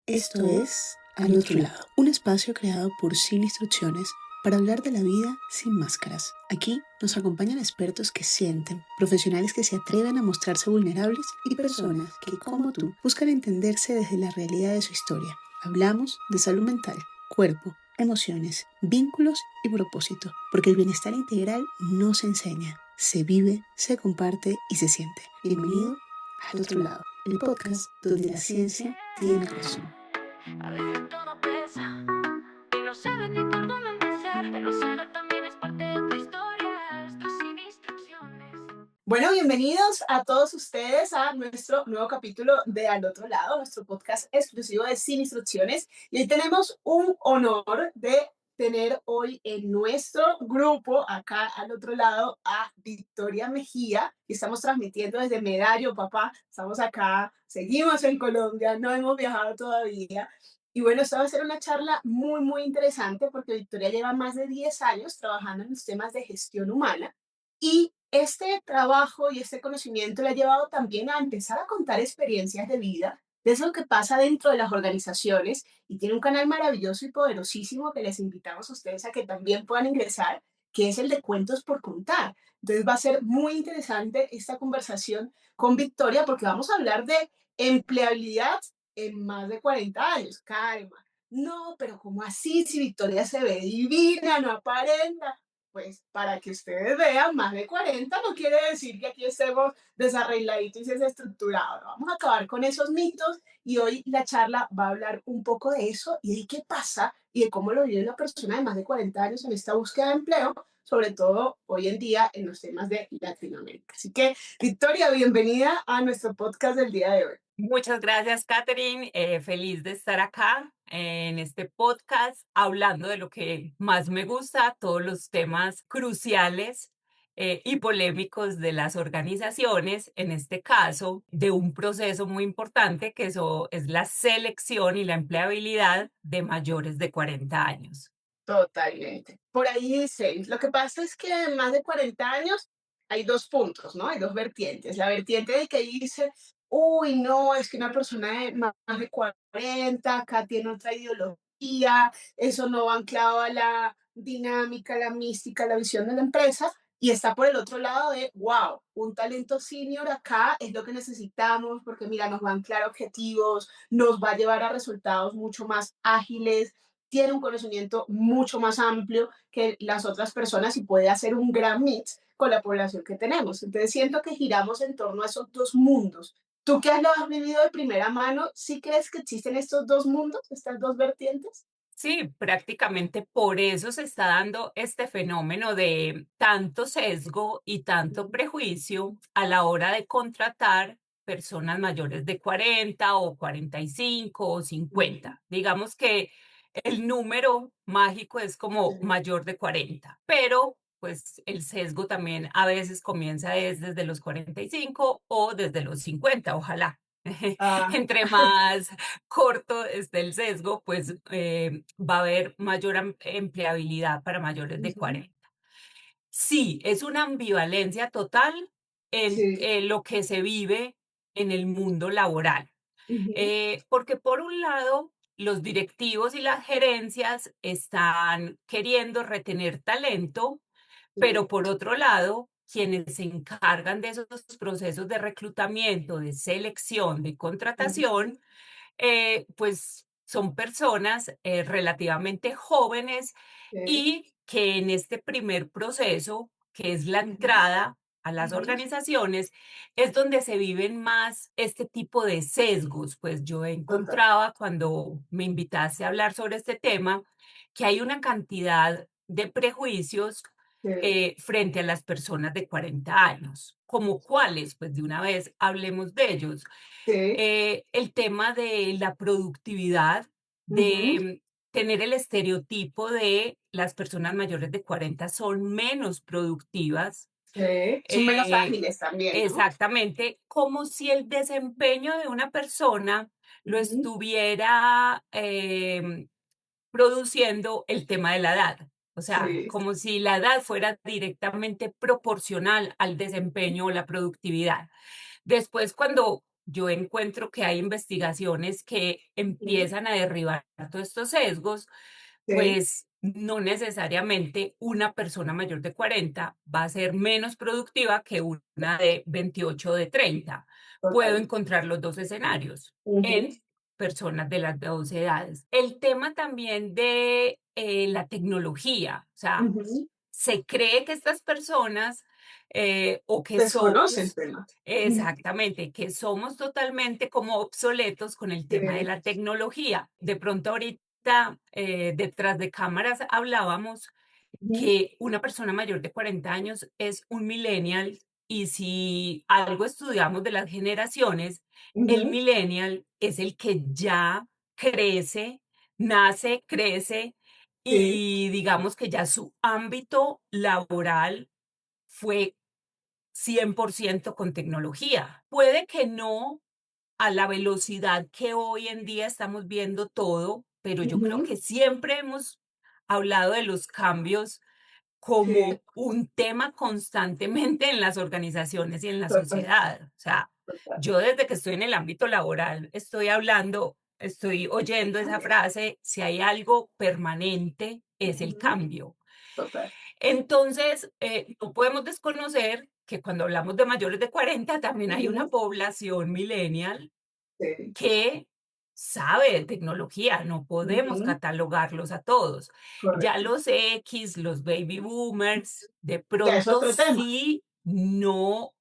Esto es Al Otro Lado, un espacio creado por Sin Instrucciones para hablar de la vida sin máscaras. Aquí nos acompañan expertos que sienten, profesionales que se atreven a mostrarse vulnerables y personas que, como tú, buscan entenderse desde la realidad de su historia. Hablamos de salud mental, cuerpo, emociones, vínculos y propósito, porque el bienestar integral no se enseña, se vive, se comparte y se siente. Bienvenido Al Otro Lado, el podcast donde la ciencia tiene razón. A veces todo pesa y no sabes ni por dónde empezar, pero saber también es parte de tu historia. Esto sin instrucciones. Bueno, bienvenidos a todos ustedes a nuestro nuevo capítulo de Al Otro Lado, nuestro podcast exclusivo de Sin Instrucciones. Y hoy tenemos un honor de tener hoy en nuestro grupo, acá al otro lado, a Victoria Mejía, y estamos transmitiendo desde Medallo, papá. Estamos acá, seguimos en Colombia, no hemos viajado todavía. Y bueno, esta va a ser una charla muy, muy interesante porque Victoria lleva más de 10 años trabajando en los temas de gestión humana y este trabajo y este conocimiento le ha llevado también a empezar a contar experiencias de vida, de eso que pasa dentro de las organizaciones, y tiene un canal maravilloso y poderosísimo que les invitamos a ustedes a que también puedan ingresar, que es el de Cuentos por Contar. Entonces va a ser muy interesante esta conversación con Victoria porque vamos a hablar de empleabilidad en más de 40 años. Calma. No, pero ¿cómo así? Si Victoria se ve divina, no aparenta. Pues para que ustedes vean, más de 40 no quiere decir que aquí estemos desarregladitos y desestructurados. Vamos a acabar con esos mitos y hoy la charla va a hablar un poco de eso y de qué pasa y de cómo lo vive una persona de más de 40 años en esta búsqueda de empleo, sobre todo hoy en día en los temas de Latinoamérica. Así que, Victoria, bienvenida a nuestro podcast del día de hoy. Muchas gracias, Catherine. Feliz de estar acá en este podcast hablando de lo que más me gusta, todos los temas cruciales y polémicos de las organizaciones, en este caso, de un proceso muy importante que eso es la selección y la empleabilidad de mayores de 40 años. Totalmente. Por ahí dice, lo que pasa es que en más de 40 años hay dos puntos, ¿no? Hay dos vertientes. La vertiente de que dice, uy, no, es que una persona de más de 40 acá tiene otra ideología, eso no va anclado a la dinámica, la mística, la visión de la empresa. Y está por el otro lado de, wow, un talento senior acá es lo que necesitamos porque, mira, nos va a anclar objetivos, nos va a llevar a resultados mucho más ágiles, tiene un conocimiento mucho más amplio que las otras personas y puede hacer un gran mix con la población que tenemos. Entonces siento que giramos en torno a esos dos mundos. Tú que lo has vivido de primera mano, ¿sí crees que existen estos dos mundos, estas dos vertientes? Sí, prácticamente por eso se está dando este fenómeno de tanto sesgo y tanto prejuicio a la hora de contratar personas mayores de 40 o 45 o 50. Digamos que el número mágico es como mayor de 40, pero pues el sesgo también a veces comienza desde los 45 o desde los 50, ojalá. Ah, Entre más corto esté el sesgo, pues va a haber mayor empleabilidad para mayores de 40. Sí, es una ambivalencia total en sí. lo que se vive en el mundo laboral. Porque por un lado, los directivos y las gerencias están queriendo retener talento, pero por otro lado, quienes se encargan de esos procesos de reclutamiento, de selección, de contratación, pues son personas relativamente jóvenes y que en este primer proceso, que es la entrada a las organizaciones, es donde se viven más este tipo de sesgos. Pues yo Total. encontraba cuando me invitaste a hablar sobre este tema que hay una cantidad de prejuicios frente a las personas de 40 años. ¿Como cuáles? Pues de una vez hablemos de ellos. El tema de la productividad, de tener el estereotipo de las personas mayores de 40 son menos productivas. Son menos eh, ágiles también, ¿no? Exactamente, como si el desempeño de una persona lo Ujú. estuviera produciendo el tema de la edad. O sea, Sí. como si la edad fuera directamente proporcional al desempeño o la productividad. Después, cuando yo encuentro que hay investigaciones que Ujú. empiezan a derribar todos estos sesgos, Sí, pues no necesariamente una persona mayor de 40 va a ser menos productiva que una de 28 o de 30. Puedo total. encontrar los dos escenarios Ujú, en personas de las dos edades. El tema también de la tecnología, o sea, ujú. se cree que estas personas o que Desconoce el somos, tema. Ujú. exactamente, que somos totalmente como obsoletos con el tema de Sí. la tecnología. De pronto ahorita detrás de cámaras hablábamos Ujú, que una persona mayor de 40 años es un millennial y si algo estudiamos de las generaciones, el ujú. millennial es el que ya crece, nace, crece Sí. y digamos que ya su ámbito laboral fue 100% con tecnología. Puede que no a la velocidad que hoy en día estamos viendo todo, pero yo creo Ujú. que siempre hemos hablado de los cambios Sí, como un tema constantemente en las organizaciones y en la total, sociedad. O sea, total. yo desde que estoy en el ámbito laboral estoy hablando, estoy oyendo esa frase, si hay algo permanente es el Ujú. cambio. Total. Entonces, no podemos desconocer que cuando hablamos de mayores de 40 también hay una Ujú. población millennial Sí. que sabe de tecnología, no podemos Ujú. catalogarlos a todos. Ya Correcto. los X, los baby boomers, de Ya es pronto otro tema. sí no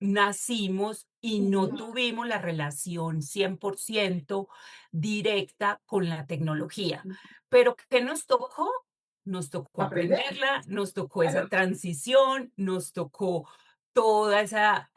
nacimos y no Ujú. tuvimos la relación 100% directa con la tecnología. Pero ¿qué nos tocó? Nos tocó Aprender, aprenderla, nos tocó esa claro. transición, nos tocó toda esa,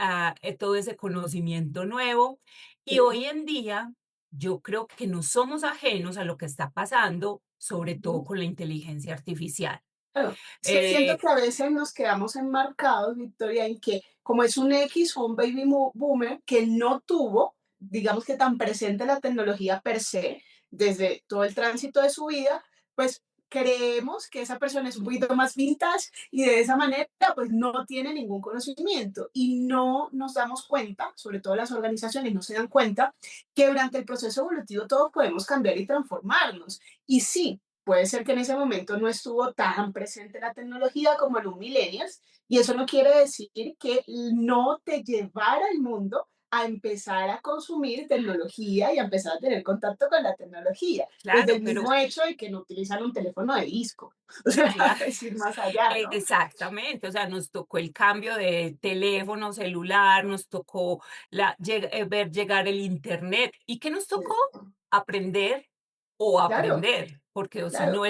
todo ese conocimiento nuevo. Y Sí. hoy en día yo creo que no somos ajenos a lo que está pasando, sobre todo Ujú. con la inteligencia artificial. Claro, es que siento Eh, que a veces nos quedamos enmarcados, Victoria, en que como es un X o un baby boomer que no tuvo, digamos que tan presente la tecnología per se, desde todo el tránsito de su vida, pues creemos que esa persona es un poquito más vintage y de esa manera pues no tiene ningún conocimiento y no nos damos cuenta, sobre todo las organizaciones no se dan cuenta, que durante el proceso evolutivo todos podemos cambiar y transformarnos. Y sí, puede ser que en ese momento no estuvo tan presente la tecnología como en un millennials, y eso no quiere decir que no te llevara el mundo a empezar a consumir tecnología y a empezar a tener contacto con la tecnología, desde claro, el pero mismo hecho de que no utilizan un teléfono de disco. O sea, claro. es ir más allá, ¿no? Exactamente, o sea, nos tocó el cambio de teléfono celular, nos tocó ver llegar el Internet. ¿Y qué nos tocó? Aprender o Claro, aprender, porque o si claro. no,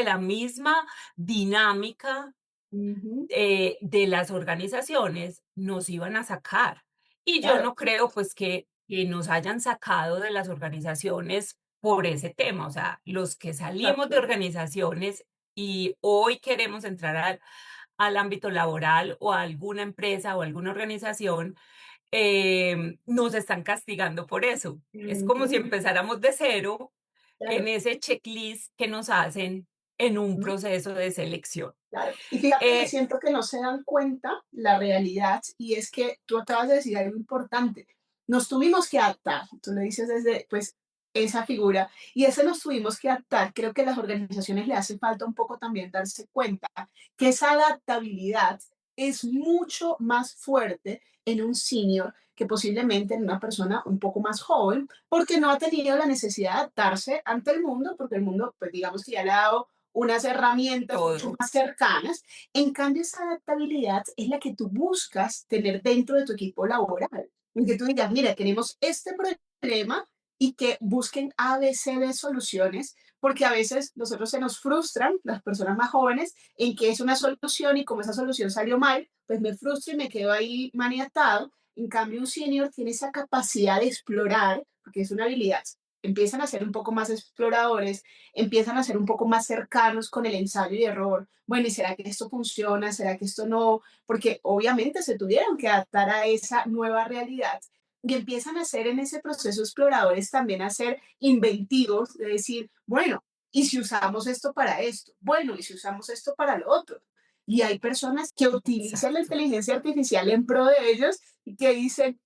la misma dinámica Ujú. de las organizaciones nos iban a sacar. Y yo Claro, no creo pues que nos hayan sacado de las organizaciones por ese tema. O sea, los que salimos de exacto. organizaciones y hoy queremos entrar al ámbito laboral o a alguna empresa o alguna organización, nos están castigando por eso. Es como si Ujú. empezáramos de cero en Claro. ese checklist que nos hacen en un proceso de selección. Claro. Y fíjate que Eh, siento que no se dan cuenta la realidad y es que tú acabas de decir algo importante. Nos tuvimos que adaptar, tú lo dices desde pues esa figura y ese nos tuvimos que adaptar. Creo que a las organizaciones le hace falta un poco también darse cuenta que esa adaptabilidad es mucho más fuerte en un senior que posiblemente en una persona un poco más joven, porque no ha tenido la necesidad de adaptarse ante el mundo, porque el mundo, pues digamos que ya le ha dado unas herramientas mucho todo. más cercanas. En cambio, esa adaptabilidad es la que tú buscas tener dentro de tu equipo laboral. En que tú digas, mira, tenemos este problema y que busquen A, B, C, D soluciones, porque a veces nosotros se nos frustran, las personas más jóvenes, en que es una solución y como esa solución salió mal, pues me frustro y me quedo ahí maniatado. En cambio, un senior tiene esa capacidad de explorar, porque es una habilidad. Empiezan a ser un poco más exploradores, empiezan a ser un poco más cercanos con el ensayo y error. Bueno, ¿y será que esto funciona? ¿Será que esto no? Porque obviamente se tuvieron que adaptar a esa nueva realidad y empiezan a ser en ese proceso exploradores también a ser inventivos, de decir, bueno, ¿y si usamos esto para esto? Bueno, ¿y si usamos esto para lo otro? Y hay personas que utilizan la Exacto. inteligencia artificial en pro de ellos y que dicen,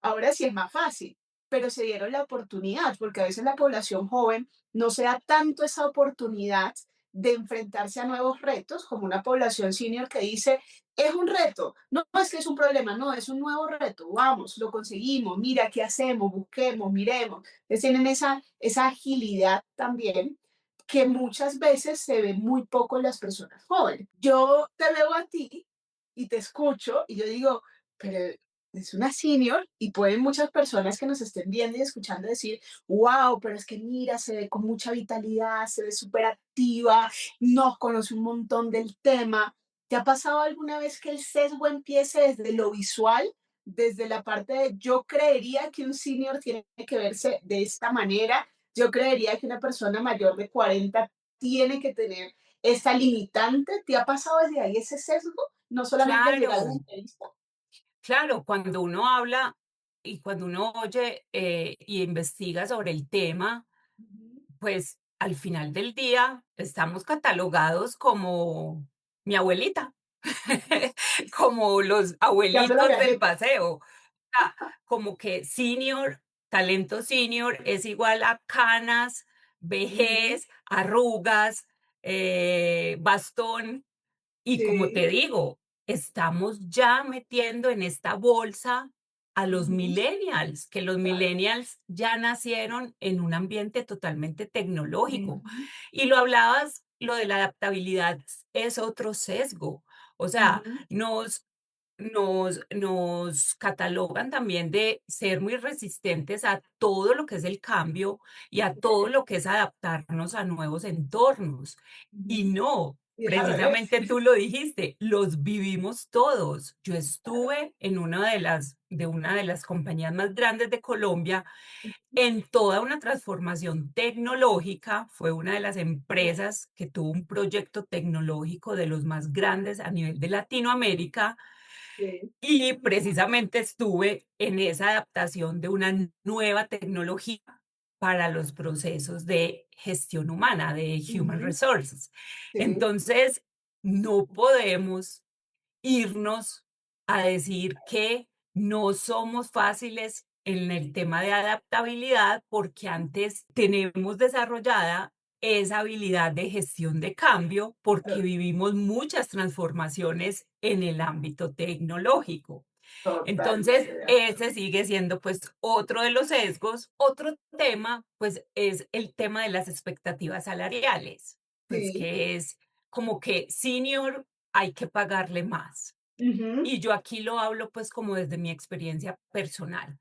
Ahora sí es más fácil, pero se dieron la oportunidad, porque a veces la población joven no se da tanto esa oportunidad de enfrentarse a nuevos retos como una población senior que dice, es un reto, no es que es un problema, no, es un nuevo reto, vamos, lo conseguimos, mira qué hacemos, busquemos, miremos. Entonces tienen esa agilidad también que muchas veces se ve muy poco en las personas jóvenes. Yo te veo a ti y te escucho y yo digo, pero es una senior y pueden muchas personas que nos estén viendo y escuchando decir, wow, pero es que mira, se ve con mucha vitalidad, se ve súper activa, nos conoce un montón del tema. ¿Te ha pasado alguna vez que el sesgo empiece desde lo visual, desde la parte de yo creería que un senior tiene que verse de esta manera, yo creería que una persona mayor de 40 tiene que tener esa limitante? ¿Te ha pasado desde ahí ese sesgo? No solamente al llegar a la Claro, entrevista. claro, cuando uno habla y cuando uno oye, y investiga sobre el tema, Ujú. pues, al final del día estamos catalogados como mi abuelita, como los Dando la abuelitos del viajeta. paseo. Como que senior, talento senior es igual a canas, Ujú. vejez, arrugas, bastón. Y como Sí. te digo, estamos ya metiendo en esta bolsa a los Ujú. millennials, que los Claro. millennials ya nacieron en un ambiente totalmente tecnológico. Ujú. Y lo hablabas, lo de la adaptabilidad es otro sesgo. O sea, Ujú. nos catalogan también de ser muy resistentes a todo lo que es el cambio y a todo Ok. lo que es adaptarnos a nuevos entornos. Y Ujú. no, Y es al revés. precisamente tú lo dijiste, los vivimos todos. Yo Claro. estuve en una de las compañías más grandes de Colombia en toda una transformación tecnológica. Fue una de las empresas que tuvo un proyecto tecnológico de los más grandes a nivel de Latinoamérica, Sí. y precisamente estuve en esa adaptación de una nueva tecnología para los procesos de gestión humana, de Human Ujú. Resources. Sí. Entonces, no podemos irnos a decir que no somos fáciles en el tema de adaptabilidad, porque antes tenemos desarrollada esa habilidad de gestión de cambio, porque vivimos muchas transformaciones en el ámbito tecnológico. Totalmente Entonces, de ese acuerdo. sigue siendo, pues, otro de los sesgos. Otro tema, pues, es el tema de las expectativas salariales, pues, Sí. que es como que senior hay que pagarle más. Ujú. Y yo aquí lo hablo, pues, como desde mi experiencia personal.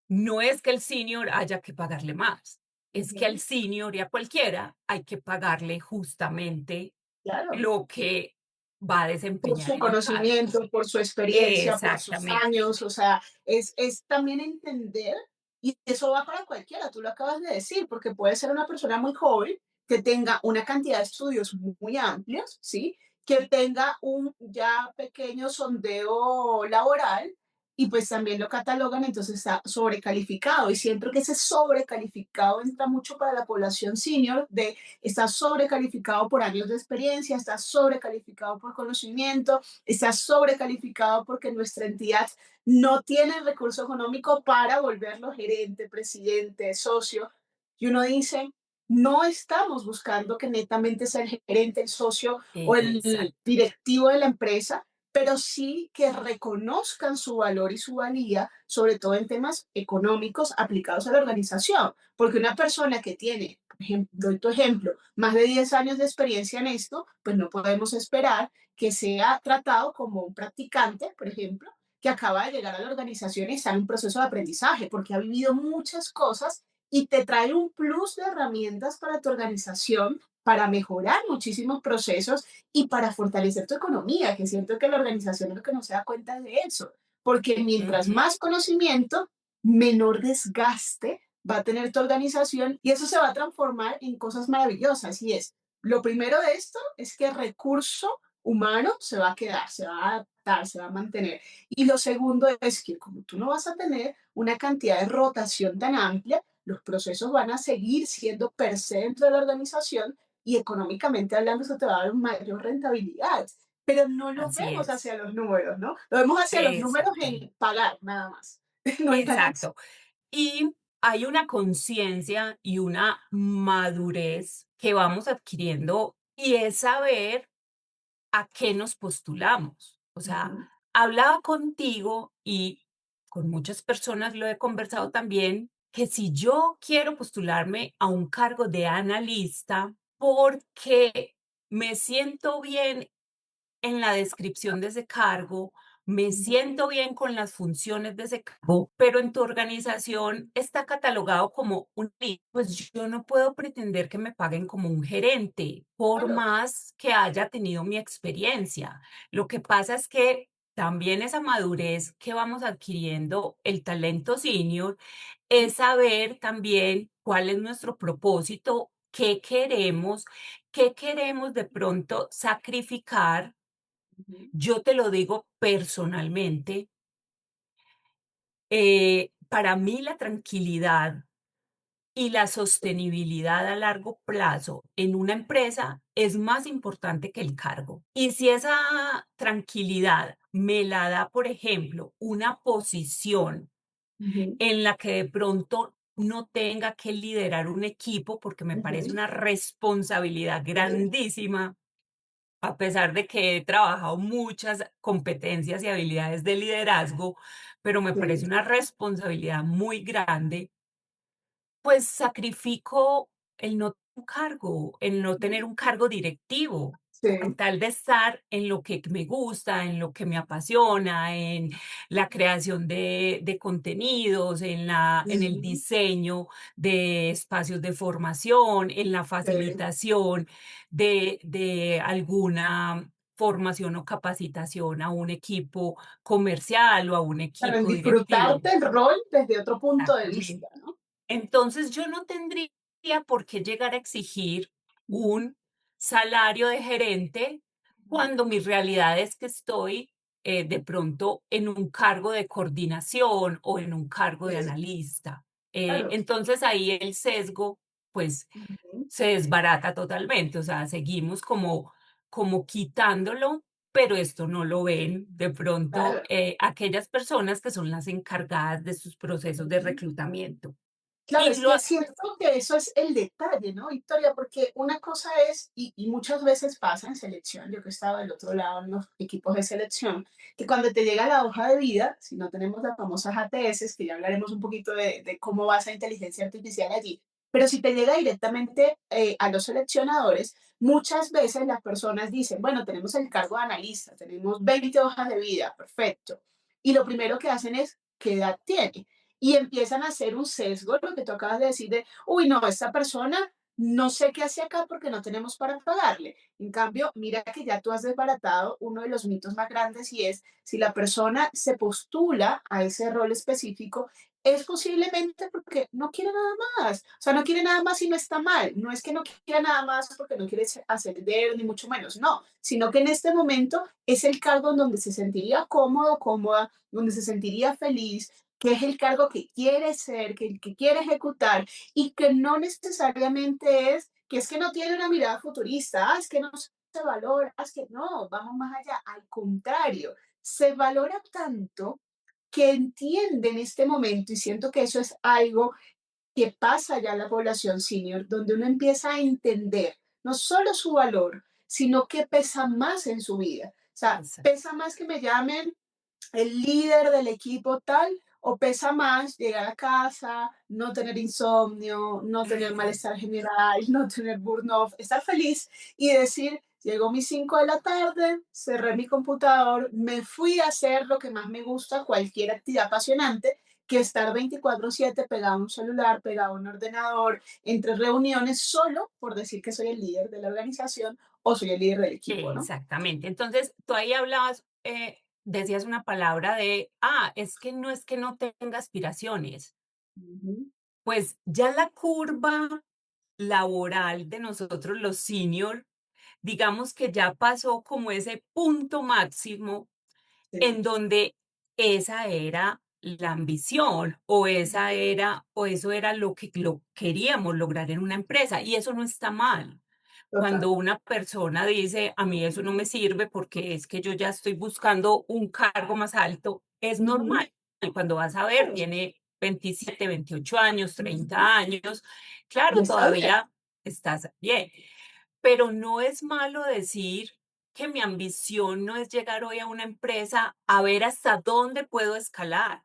No es que el senior haya que pagarle más, es que al Ujú. senior y a cualquiera hay que pagarle justamente Claro. lo que va a Por desempeñar su en el cargo. conocimiento, por su experiencia, por sus Exactamente. años, o sea, es también entender, y eso va para cualquiera, tú lo acabas de decir, porque puede ser una persona muy joven que tenga una cantidad de estudios muy amplios, ¿sí? Que tenga un ya pequeño sondeo laboral y pues también lo catalogan, entonces está sobrecalificado. Y siento que ese sobrecalificado entra mucho para la población senior de está sobrecalificado por años de experiencia, está sobrecalificado por conocimiento, está sobrecalificado porque nuestra entidad no tiene el recurso económico para volverlo gerente, presidente, socio. Y uno dice, no estamos buscando que netamente sea el gerente, el socio o el Exacto. directivo de la empresa, pero sí que reconozcan su valor y su valía, sobre todo en temas económicos aplicados a la organización. Porque una persona que tiene, doy tu ejemplo, más de 10 años de experiencia en esto, pues no podemos esperar que sea tratado como un practicante, por ejemplo, que acaba de llegar a la organización y está en un proceso de aprendizaje, porque ha vivido muchas cosas y te trae un plus de herramientas para tu organización, para mejorar muchísimos procesos y para fortalecer tu economía, que siento que la organización es lo que no se da cuenta de eso, porque mientras Ujú. más conocimiento, menor desgaste va a tener tu organización y eso se va a transformar en cosas maravillosas. Y es, lo primero de esto es que el recurso humano se va a quedar, se va a adaptar, se va a mantener. Y lo segundo es que como tú no vas a tener una cantidad de rotación tan amplia, los procesos van a seguir siendo per se dentro de la organización y económicamente hablando eso te va a dar mayor rentabilidad. Pero no lo Así vemos es. hacia los números, ¿no? Lo vemos hacia los números Exactamente. en pagar nada más. No hay ganancia. exacto. Y hay una conciencia y una madurez que vamos adquiriendo y es saber a qué nos postulamos. O sea, Ujú, hablaba contigo y con muchas personas lo he conversado también, que si yo quiero postularme a un cargo de analista porque me siento bien en la descripción de ese cargo, me ujú. siento bien con las funciones de ese cargo, pero en tu organización está catalogado como un lead, pues yo no puedo pretender que me paguen como un gerente, por Claro. más que haya tenido mi experiencia. Lo que pasa es que también esa madurez que vamos adquiriendo, el talento senior, es saber también cuál es nuestro propósito, qué queremos de pronto sacrificar. Ujú, Yo te lo digo personalmente, para mí la tranquilidad y la sostenibilidad a largo plazo en una empresa es más importante que el cargo. Y si esa tranquilidad me la da, por ejemplo, una posición ujú, en la que de pronto no tenga que liderar un equipo, porque me parece ujú. una responsabilidad Sí, grandísima. A pesar de que he trabajado muchas competencias y habilidades de liderazgo, pero me parece sí, una responsabilidad muy grande, pues sacrifico el no tener un cargo, el no tener un cargo directivo, con sí. tal de estar en lo que me gusta, en lo que me apasiona, en la creación de contenidos, en el Ujú, diseño de espacios de formación, en la sí. facilitación de alguna formación o capacitación a un equipo comercial o a un Claro, en equipo directivo. disfrutarte el rol desde otro punto de Exactamente. vista, ¿no? Entonces, yo no tendría por qué llegar a exigir Ujú, un salario de gerente cuando mi realidad es que estoy, de pronto en un cargo de coordinación o en un cargo de sí, analista. claro. Entonces, ahí el sesgo, pues, Ujú, se desbarata totalmente, o sea, seguimos como quitándolo, pero esto no lo ven de pronto, claro. aquellas personas que son las encargadas de sus procesos de Ujú. reclutamiento. Claro, Y es lo que siento que eso es el detalle, ¿no, Victoria? Porque una cosa es, y muchas veces pasa en selección, yo que estaba del otro lado en los equipos de selección, que cuando te llega la hoja de vida, si no tenemos las famosas ATS, que ya hablaremos un poquito de cómo va esa inteligencia artificial allí, pero si te llega directamente a los seleccionadores, muchas veces las personas dicen, bueno, tenemos el cargo de analista, tenemos 20 hojas de vida, perfecto. Y lo primero que hacen es, ¿qué edad tiene? Y empiezan a hacer un sesgo, lo que tú acabas de decir de, uy, no, esta persona no sé qué hace acá porque no tenemos para pagarle. En cambio, mira que ya tú has desbaratado uno de los mitos más grandes y es, si la persona se postula a ese rol específico, es posiblemente porque no quiere nada más. O sea, no quiere nada más y no está mal. No es que no quiera nada más porque no quiere ascender, ni mucho menos. No, sino que en este momento es el cargo en donde se sentiría cómodo, cómoda, donde se sentiría feliz, que es el cargo que quiere ser, que quiere ejecutar y que no necesariamente es que no tiene una mirada futurista, es que no se valora, es que no, vamos más allá, al contrario, se valora tanto que entiende en este momento y siento que eso es algo que pasa ya en la población senior, donde uno empieza a entender no solo su valor, sino que pesa más en su vida. O sea, exacto. pesa más que me llamen el líder del equipo tal, o pesa más llegar a casa, no tener insomnio, no tener malestar general, no tener burnout, estar feliz y decir, llegó mis 5 de la tarde, cerré mi computador, me fui a hacer lo que más me gusta, cualquier actividad apasionante, que estar 24/7 pegado a un celular, pegado a un ordenador, entre reuniones, solo por decir que soy el líder de la organización o soy el líder del equipo, ¿no? Exactamente. Entonces, tú ahí hablabas, decías una palabra de, es que no tenga aspiraciones. Ujú, Pues ya la curva laboral de nosotros los senior, digamos que ya pasó como ese punto máximo sí. en donde esa era la ambición o esa era o eso era lo que queríamos lograr en una empresa y eso no está mal. Total. Cuando una persona dice, a mí eso no me sirve porque es que yo ya estoy buscando un cargo más alto, es Ujú. normal. y cuando vas a ver, Claro. tiene 27, 28 años, Ujú. 30 años. Y Claro, está bien. todavía estás bien, pero no es malo decir que mi ambición no es llegar hoy a una empresa a ver hasta dónde puedo escalar.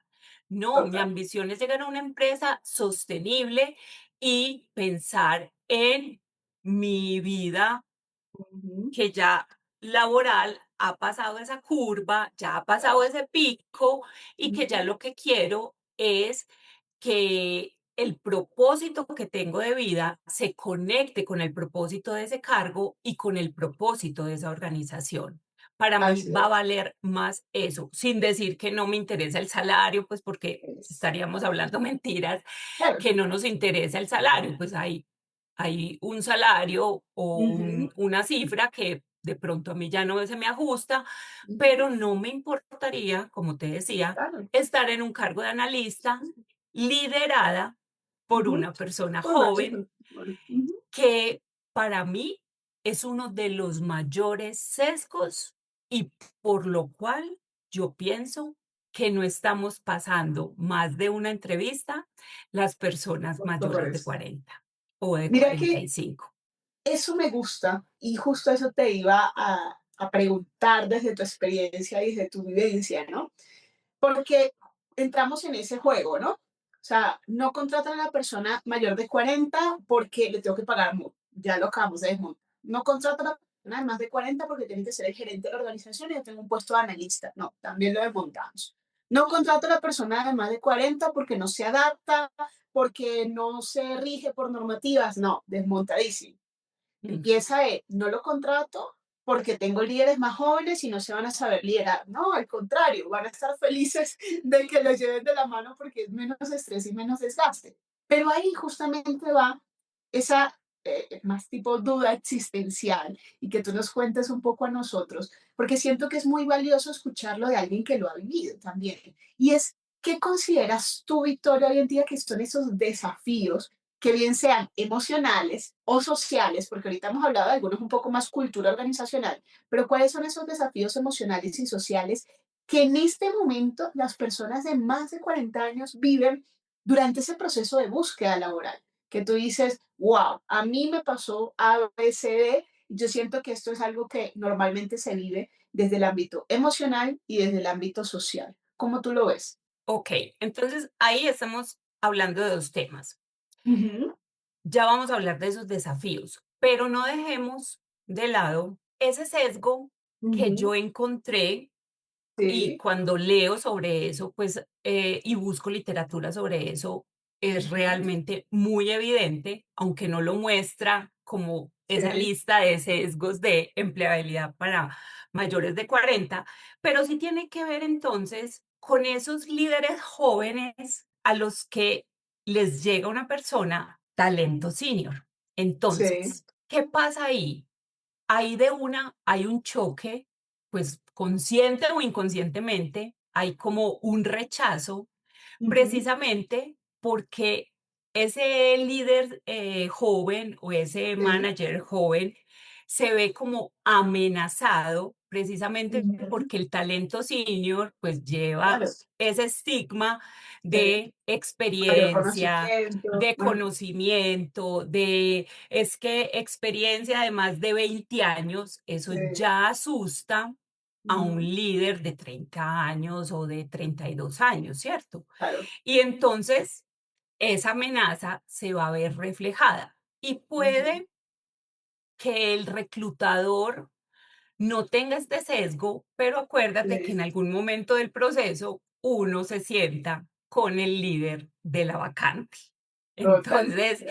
No, mi Total. ambición es llegar a una empresa sostenible y pensar en mi vida Ujú, que ya laboral ha pasado esa curva, ya ha pasado ese pico y que ya ujú. lo que quiero es que el propósito que tengo de vida se conecte con el propósito de ese cargo y con el propósito de esa organización. Para mí Así va a valer más eso, sin decir que no me interesa el salario, pues porque es. estaríamos hablando mentiras, Claro. que no nos interesa el salario, pues hay un salario o Ujú, una cifra que de pronto a mí ya no se me ajusta, ujú. pero no me importaría, como te decía, Claro. estar en un cargo de analista liderada por Ujú. una persona Por una joven chica. Bueno, ujú. que para mí es uno de los mayores sesgos y por lo cual yo pienso que no estamos pasando más de una entrevista las personas Justo por mayores de eso. 40 o de Mira cuarenta que y cinco. eso me gusta y justo eso te iba a preguntar desde tu experiencia y desde tu vivencia, ¿no? Porque entramos en ese juego, ¿no? O sea, no contratan a la persona mayor de 40 porque le tengo que pagar mucho. Ya lo acabamos de desmontar. No contratan a la persona de más de 40 porque tiene que ser el gerente de la organización y yo tengo un puesto de analista. No, también lo desmontamos. No contrato a la persona de más de 40 porque no se adapta, porque no se rige por normativas. No, desmontadísimo. Mm, Empieza no lo contrato porque tengo líderes más jóvenes y no se van a saber liderar. No, al contrario, van a estar felices de que los lleven de la mano porque es menos estrés y menos desgaste. Pero ahí justamente va esa más tipo duda existencial y que tú nos cuentes un poco a nosotros, porque siento que es muy valioso escucharlo de alguien que lo ha vivido también. Y es, ¿qué consideras tú, Victoria, hoy en día que son esos desafíos que bien sean emocionales o sociales, porque ahorita hemos hablado de algunos un poco más cultura organizacional, pero cuáles son esos desafíos emocionales y sociales que en este momento las personas de más de 40 años viven durante ese proceso de búsqueda laboral? Que tú dices, wow, a mí me pasó A, B, C, D, yo siento que esto es algo que normalmente se vive desde el ámbito emocional y desde el ámbito social. ¿Cómo tú lo ves? ok, entonces ahí estamos hablando de dos temas. Ujú, Ya vamos a hablar de esos desafíos, pero no dejemos de lado ese sesgo que ujú, yo encontré. Y sí, cuando leo sobre eso, pues, y busco literatura sobre eso, es ujú, realmente muy evidente, aunque no lo muestra como esa sí, lista de sesgos de empleabilidad para mayores de 40, pero sí tiene que ver entonces con esos líderes jóvenes a los que les llega una persona talento senior. sí. Entonces, ¿qué pasa ahí? Ahí de una hay un choque, pues consciente o inconscientemente, hay como un rechazo, Ujú, precisamente porque ese líder joven o ese sí, manager joven se ve como amenazado precisamente ujú, porque el talento senior pues lleva claro, ese estigma sí, de mayor experiencia, conocimiento, de ajá, conocimiento, de es que experiencia de más de 20 años, eso sí, ya asusta a un ujú, líder de 30 años o de 32 años, ¿cierto? claro, Y entonces esa amenaza se va a ver reflejada y ujú, puede que el reclutador no tenga este sesgo, pero acuérdate que sí, en algún momento del proceso uno se sienta con el líder de la vacante. total, Entonces,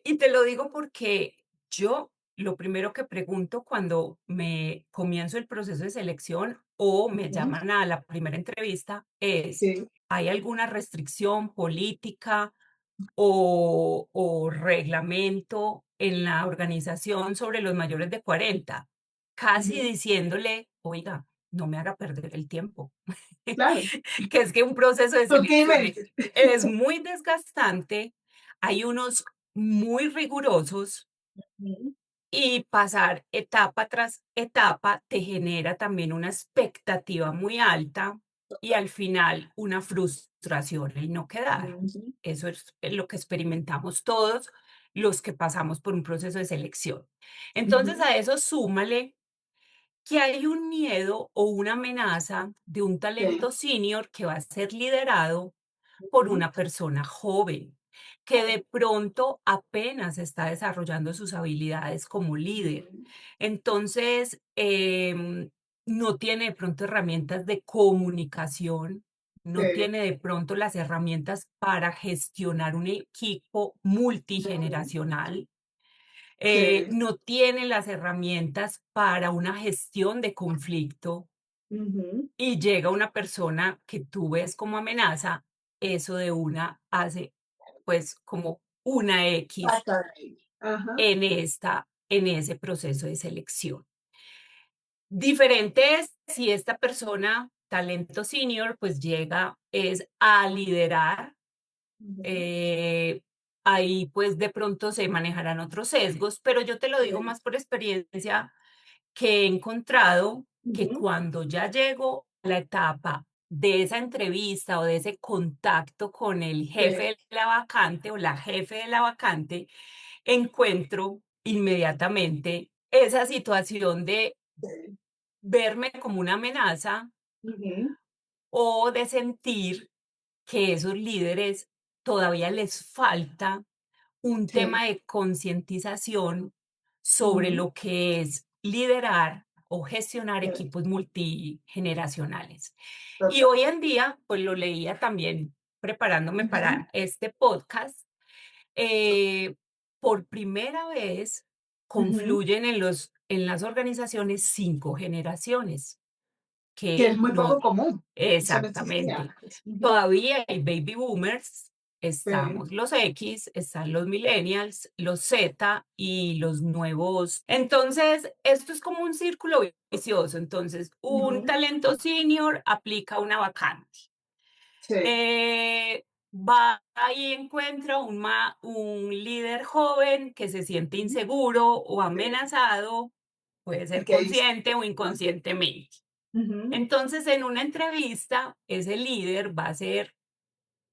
y te lo digo porque yo lo primero que pregunto cuando me comienzo el proceso de selección o me ujú, llaman a la primera entrevista es, sí, ¿hay alguna restricción política o reglamento en la organización sobre los mayores de 40, casi ujú, diciéndole: "Oiga, no me haga perder el tiempo", claro, que es que un proceso de selección sutilmente, es muy desgastante, hay unos muy rigurosos ujú, y pasar etapa tras etapa te genera también una expectativa muy alta y al final una frustración el no quedar. Ujú. Eso es lo que experimentamos todos los que pasamos por un proceso de selección. Entonces Ujú. a eso súmale que hay un miedo o una amenaza de un Sí. talento senior que va a ser liderado por Ujú. una persona joven, que de pronto apenas está desarrollando sus habilidades como líder. Ujú. Entonces, no tiene de pronto herramientas de comunicación, no Sí. tiene de pronto las herramientas para gestionar un equipo Ujú. multigeneracional, Sí. no tiene las herramientas para una gestión de conflicto Ujú. y llega una persona que tú ves como amenaza, eso de una hace, pues, como una X Sacar ahí. Ajá. en ese proceso de selección. Diferente es si esta persona, talento senior, pues llega es a liderar, Ujú. eh, ahí pues de pronto se manejarán otros sesgos, pero yo te lo digo Sí. más por experiencia que he encontrado que Ujú. cuando ya llego a la etapa de esa entrevista o de ese contacto con el jefe Sí. de la vacante o la jefe de la vacante, encuentro inmediatamente esa situación de Sí. verme como una amenaza Ujú. o de sentir que esos líderes todavía les falta un Sí. tema de concientización sobre Ujú. lo que es liderar o gestionar Sí. equipos multigeneracionales. Y Total. hoy en día, pues lo leía también preparándome Ujú. para este podcast, eh, por primera vez Ujú. confluyen en las organizaciones 5 generaciones, Que es que muy no poco común. Eso no existía exactamente. antes. Ujú. Todavía hay baby boomers, Sí. estamos los X, están los millennials, los Z y los nuevos. Entonces, esto es como un círculo vicioso. Entonces, un Ujú. talento senior aplica una vacante. Sí. Va y encuentra un líder joven que se siente inseguro o Sí. amenazado, puede ¿Y ser qué dice? consciente o inconscientemente. Ujú. Entonces, en una entrevista, ese líder va a hacer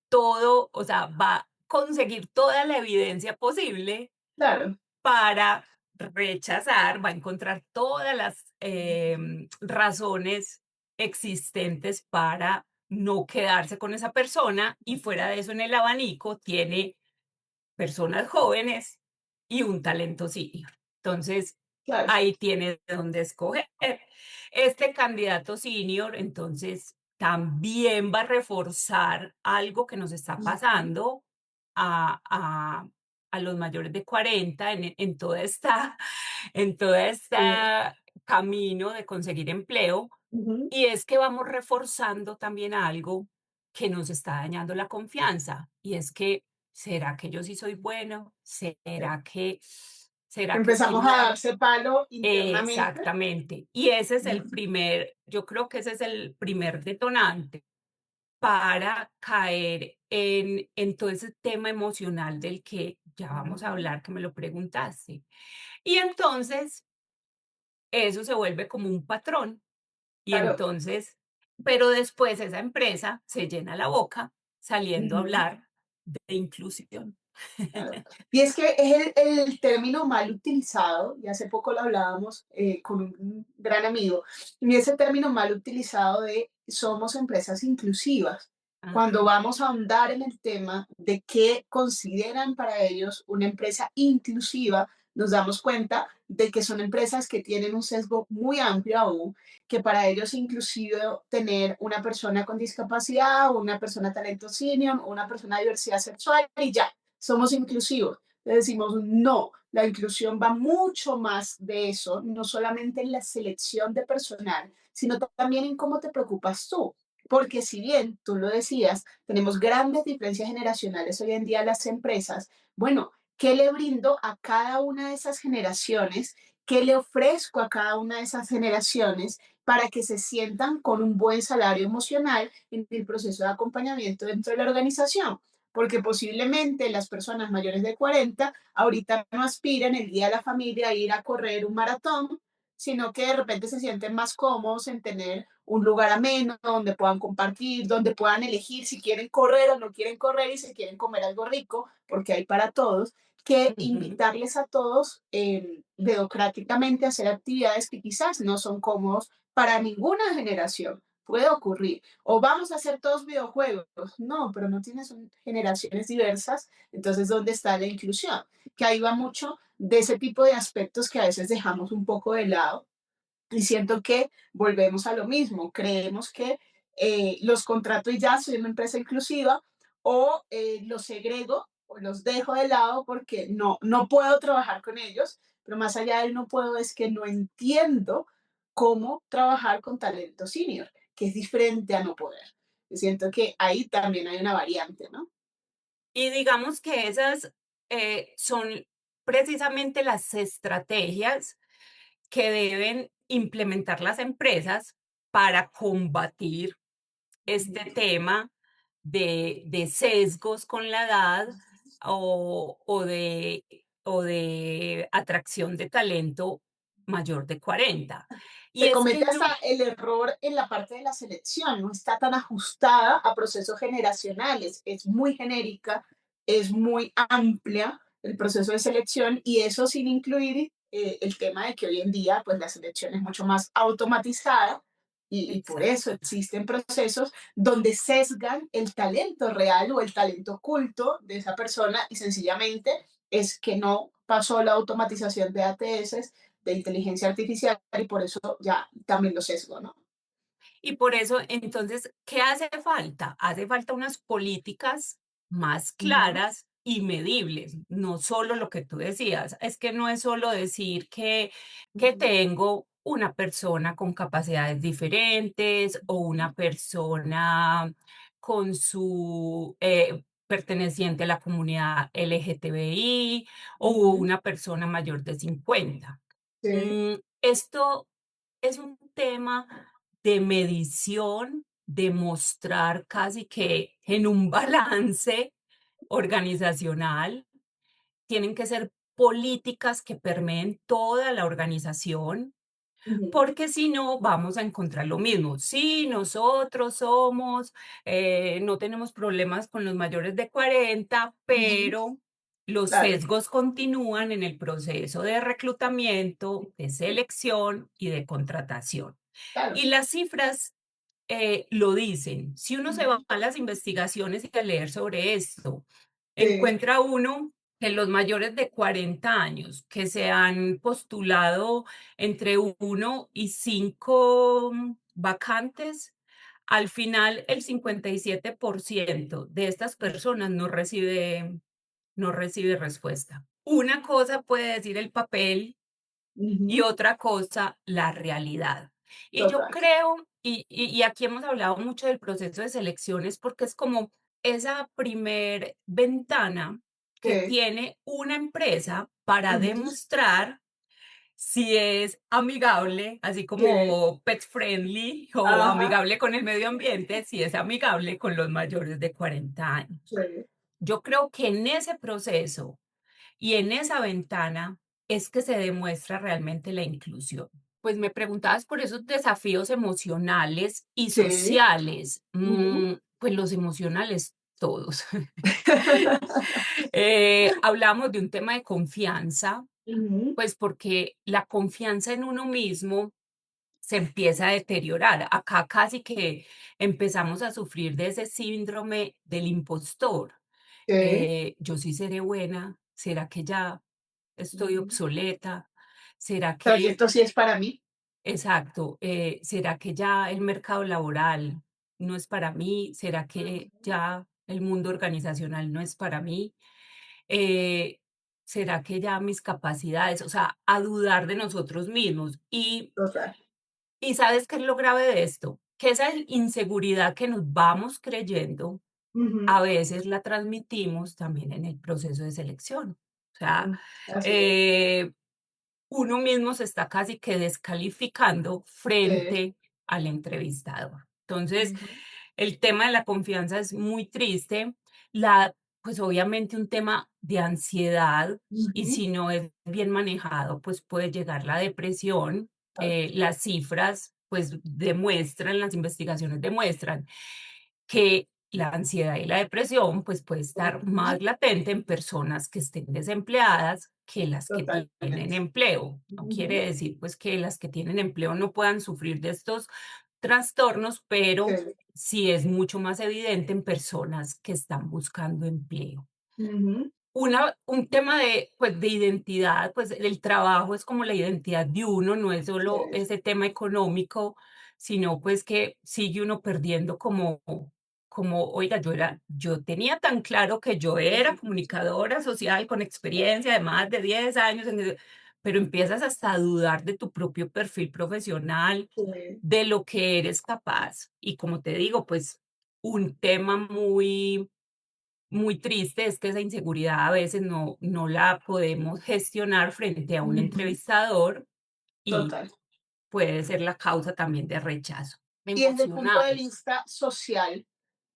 todo, o sea, va a conseguir toda la evidencia posible Claro. para rechazar, va a encontrar todas las Ujú. razones existentes para no quedarse con esa persona y fuera de eso en el abanico tiene personas jóvenes y un talento senior. Entonces, Claro. ahí tiene de dónde escoger. Este candidato senior, entonces, también va a reforzar algo que nos está Ujú. pasando a, a, a los mayores de 40 en toda esta, en toda Sí. esta camino de conseguir empleo, Ujú. y es que vamos reforzando también algo que nos está dañando la confianza, y es que, ¿será que yo sí soy bueno? Sí. ¿Será que sí Empezamos a no? darse palo internamente. Exactamente. Y ese es el Ujú. primer, yo creo que ese es el primer detonante para caer en todo ese tema emocional del que ya vamos a Ujú. hablar, que me lo preguntaste. Y entonces, eso se vuelve como un patrón. Y Claro. entonces, pero después esa empresa se llena la boca saliendo a Ujú. hablar de inclusión. Claro. Y es que es el término mal utilizado, y hace poco lo hablábamos con un gran amigo, y ese término mal utilizado de somos empresas inclusivas. Cuando Ajá. vamos a ahondar en el tema de qué consideran para ellos una empresa inclusiva, nos damos cuenta de que son empresas que tienen un sesgo muy amplio aún, que para ellos inclusive tener una persona con discapacidad, una persona talento senior, una persona de diversidad sexual y ya, somos inclusivos. Le decimos, no, la inclusión va mucho más de eso, no solamente en la selección de personal, sino también en cómo te preocupas tú. Porque si bien, tú lo decías, tenemos grandes diferencias generacionales hoy en día en las empresas, bueno, ¿qué le brindo a cada una de esas generaciones? ¿Qué le ofrezco a cada una de esas generaciones para que se sientan con un buen salario emocional en el proceso de acompañamiento dentro de la organización? Porque posiblemente las personas mayores de 40 ahorita no aspiran el día de la familia a ir a correr un maratón, sino que de repente se sienten más cómodos en tener un lugar ameno donde puedan compartir, donde puedan elegir si quieren correr o no quieren correr y si quieren comer algo rico, porque hay para todos, que Ujú. invitarles a todos democráticamente a hacer actividades que quizás no son cómodos para ninguna generación. Puede ocurrir. O vamos a hacer todos videojuegos. No, pero no tienes generaciones diversas. Entonces, ¿dónde está la inclusión? Que ahí va mucho de ese tipo de aspectos que a veces dejamos un poco de lado y siento que volvemos a lo mismo. Creemos que los contrato y ya soy una empresa inclusiva o los segrego o los dejo de lado porque no puedo trabajar con ellos, pero más allá del no puedo es que no entiendo cómo trabajar con talento senior, que es diferente a no poder. Y siento que ahí también hay una variante, ¿no? Y digamos que esas son precisamente las estrategias que deben implementar las empresas para combatir este tema de sesgos con la edad o de atracción de talento mayor de 40. Y Se es comete que hasta no. el error en la parte de la selección, no está tan ajustada a procesos generacionales, es muy genérica, es muy amplia el proceso de selección y eso sin incluir el tema de que hoy en día pues la selección es mucho más automatizada y por eso Exacto. existen procesos donde sesgan el talento real o el talento oculto de esa persona y sencillamente es que no pasó la automatización de ATS de inteligencia artificial y por eso ya también lo sesgo, ¿no? Y por eso, entonces, ¿qué hace falta? Hace falta unas políticas más Ujú, claras y medibles, no solo lo que tú decías. Es que no es solo decir que ujú, tengo una persona con capacidades diferentes o una persona con su perteneciente a la comunidad LGTBI o ujú, una persona mayor de 50. sí, Esto es un tema de medición, de mostrar casi que en un balance organizacional. Tienen que ser políticas que permeen toda la organización, ujú, porque si no, vamos a encontrar lo mismo. Sí, nosotros somos, no tenemos problemas con los mayores de 40, ujú, pero los claro, sesgos continúan en el proceso de reclutamiento, de selección y de contratación. claro. Y las cifras lo dicen. Si uno se va Ujú, a las investigaciones y a leer sobre esto, sí, encuentra uno que los mayores de 40 años que se han postulado entre 1 y 5 vacantes, al final el 57% de estas personas no recibe respuesta. Una cosa puede decir el papel y ujú, otra cosa, la realidad. Y yo total. creo, y aquí hemos hablado mucho del proceso de selecciones, porque es como esa primer ventana que Sí, tiene una empresa para ujú, demostrar si es amigable, así sí, como pet friendly o ajá, amigable con el medio ambiente, si es amigable con los mayores de 40 años. sí, Yo creo que en ese proceso y en esa ventana es que se demuestra realmente la inclusión. Pues me preguntabas por esos desafíos emocionales y sí, sociales. ujú, Pues los emocionales todos. Hablamos de un tema de confianza, ujú, pues porque la confianza en uno mismo se empieza a deteriorar. Acá casi que empezamos a sufrir de ese síndrome del impostor. sí, Yo sí seré buena, ¿será que ya estoy ujú. obsoleta? ¿Será que, Proyecto sí es para mí. exacto, será que ya el mercado laboral no es para mí? ¿Será que Ujú, ya el mundo organizacional no es para mí? Eh, ¿Será que ya mis capacidades? O sea, a dudar de nosotros mismos. total. ¿Y sabes qué es lo grave de esto? Que esa inseguridad que nos vamos creyendo, Ujú, a veces la transmitimos también en el proceso de selección. O sea, así es. eh, uno mismo se está casi que descalificando Sí, frente al entrevistador. Entonces, ujú, el tema de la confianza es muy triste. Pues obviamente un tema de ansiedad y ujú, si no es bien manejado, pues puede llegar la depresión. Las cifras pues demuestran, las investigaciones demuestran que la ansiedad y la depresión, pues puede estar Ujú. más latente en personas que estén desempleadas que las que tienen Totalmente. empleo. No quiere Ujú. decir pues que las que tienen empleo no puedan sufrir de estos trastornos, Sí. pero sí es mucho más evidente en personas que están buscando empleo. Ujú. Un tema de, pues, de identidad, pues, el trabajo es como la identidad de uno, no es solo Sí. ese tema económico, sino, pues, que sigue uno perdiendo oiga, yo tenía tan claro que yo era comunicadora social con experiencia de más de 10 años pero empiezas hasta a dudar de tu propio perfil profesional, Sí. de lo que eres capaz. Y como te digo, pues, un tema muy triste es que esa inseguridad a veces no la podemos gestionar frente a un Ujú. entrevistador y Total. puede ser la causa también de rechazo Y desde el punto de emocional. vista social,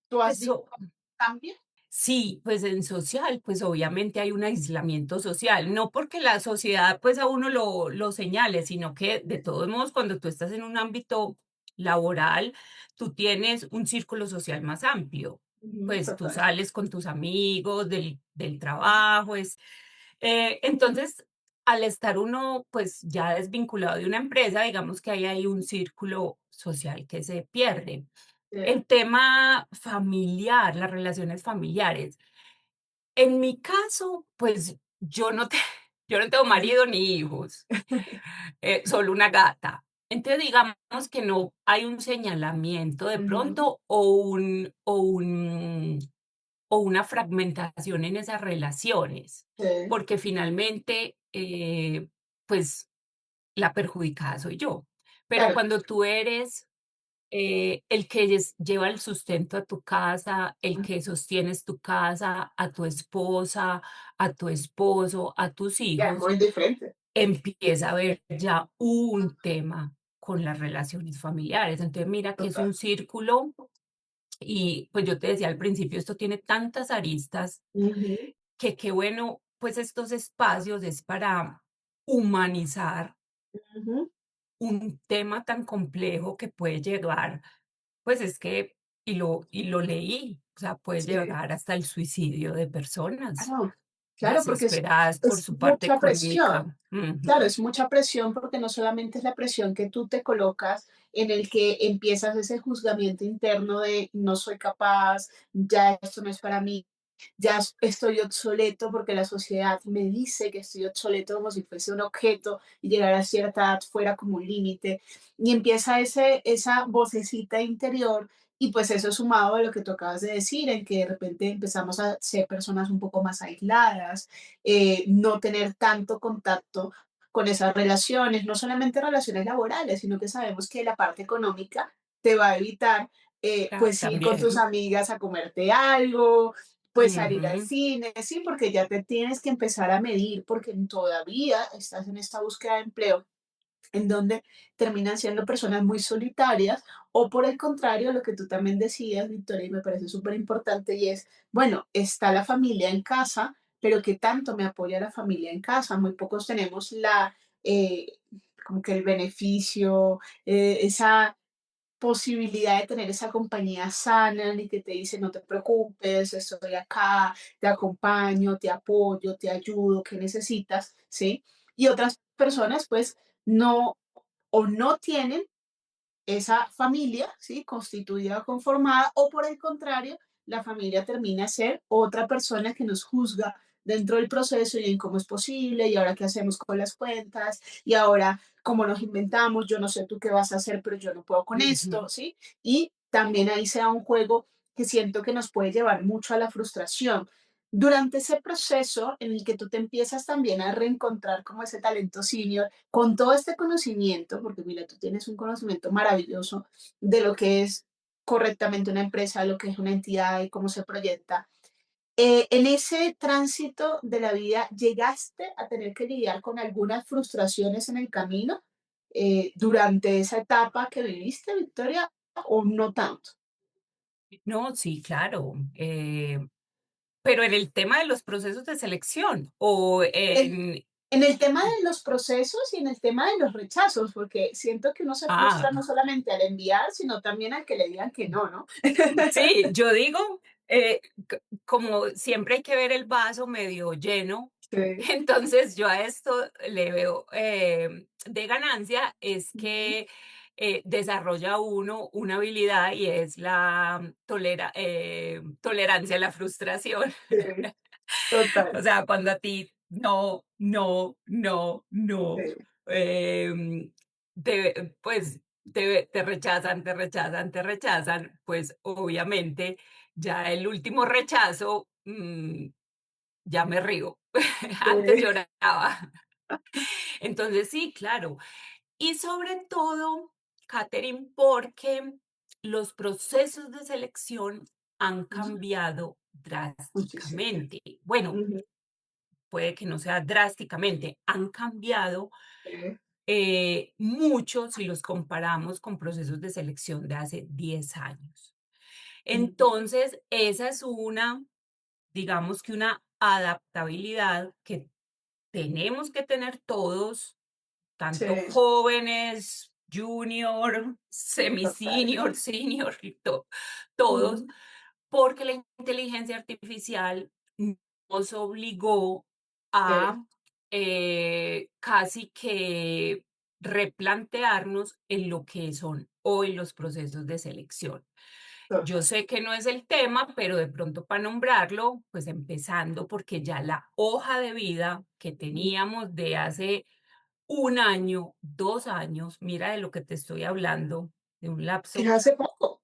¿tú has visto Eso cambio? sí, pues en social, pues obviamente hay un aislamiento social, no porque la sociedad pues a uno lo señale, sino que de todos modos cuando tú estás en un ámbito laboral, tú tienes un círculo social más amplio. Ujú. Pues tú Total. sales con tus amigos del trabajo, entonces al estar uno pues ya desvinculado de una empresa, digamos que hay ahí un círculo social que se pierde. Sí. El tema familiar, las relaciones familiares. En mi caso, pues, yo no tengo marido ni hijos, solo una gata. Entonces, digamos que no hay un señalamiento de Ujú. pronto o una fragmentación en esas relaciones, Sí. porque finalmente, pues, la perjudicada soy yo. Pero Claro. cuando tú eres el que lleva el sustento a tu casa, el que Ujú. sostienes tu casa, a tu esposa, a tu esposo, a tus Ya, es hijos, muy diferente. empieza a haber ya un tema con las relaciones familiares. Entonces, mira que es Total. un círculo y pues yo te decía al principio, esto tiene tantas aristas Ujú. que qué bueno, pues estos espacios es para humanizar Ujú. un tema tan complejo que puede llegar. Pues es que y lo leí, o sea, puede Sí. llegar hasta el suicidio de personas Claro, claro, porque desesperadas por es su parte mucha presión. económica. Ujú, Claro, es mucha presión porque no solamente es la presión que tú te colocas en el que empiezas ese juzgamiento interno de no soy capaz, ya esto no es para mí, ya estoy obsoleto porque la sociedad me dice que estoy obsoleto como si fuese un objeto y llegar a cierta edad fuera como un límite. Y empieza esa vocecita interior y pues eso sumado a lo que tú acabas de decir, en que de repente empezamos a ser personas un poco más aisladas, no tener tanto contacto con esas relaciones, no solamente relaciones laborales, sino que sabemos que la parte económica te va a evitar, claro, pues ir con tus también. amigas a comerte algo, pues salir al Ujú, cine, sí, porque ya te tienes que empezar a medir, porque todavía estás en esta búsqueda de empleo en donde terminan siendo personas muy solitarias o por el contrario, lo que tú también decías, Victoria, y me parece súper importante y es, bueno, está la familia en casa, pero ¿qué tanto me apoya la familia en casa? Muy pocos tenemos eh, como que el beneficio, esa posibilidad de tener esa compañía sana y que te dice, no te preocupes, estoy acá, te acompaño, te apoyo, te ayudo, ¿qué necesitas? ¿Sí? Y otras personas pues no o no tienen esa familia, ¿sí? Constituida o conformada, o por el contrario, la familia termina a ser otra persona que nos juzga dentro del proceso y en cómo es posible, y ahora qué hacemos con las cuentas, y ahora cómo nos inventamos, yo no sé tú qué vas a hacer, pero yo no puedo con ujú. esto, ¿sí? Y también ahí se da un juego que siento que nos puede llevar mucho a la frustración. Durante ese proceso en el que tú te empiezas también a reencontrar como ese talento senior, con todo este conocimiento, porque mira, tú tienes un conocimiento maravilloso de lo que es correctamente una empresa, lo que es una entidad y cómo se proyecta. En ese tránsito de la vida, ¿llegaste a tener que lidiar con algunas frustraciones en el camino durante esa etapa que viviste, Victoria, o no tanto? No, sí, claro, pero en el tema de los procesos de selección o En, en En el tema de los procesos y en el tema de los rechazos, porque siento que uno se frustra no Ah, solamente al enviar, sino también al que le digan que no, ¿no? sí, yo digo, como siempre hay que ver el vaso medio lleno, Sí. entonces yo a esto le veo de ganancia, es Ujú. que desarrolla uno una habilidad y es la tolerancia a la frustración. Sí, O total. sea, cuando a ti no, no, no, no, Sí, pues te rechazan, te rechazan, te rechazan, pues obviamente ya el último rechazo, ya me río. Antes sí. lloraba. Entonces sí, claro. Y sobre todo, Catherine, porque los procesos de selección han Ujú. cambiado Muchísimo. drásticamente. Bueno, Ujú. puede que no sea drásticamente, han cambiado Sí. mucho si los comparamos con procesos de selección de hace 10 años. Ujú. Entonces, esa es una, digamos que una adaptabilidad que tenemos que tener todos, tanto Sí, jóvenes, junior, total. semi-senior, senior, y todos, Ujú. porque la inteligencia artificial nos obligó Sí, a casi que replantearnos en lo que son hoy los procesos de selección. Yo total. sé que no es el tema, pero de pronto para nombrarlo, pues empezando porque ya la hoja de vida que Ujú. teníamos de hace 1 año, 2 años, mira de lo que te estoy hablando, de un Es lapso, hace poco.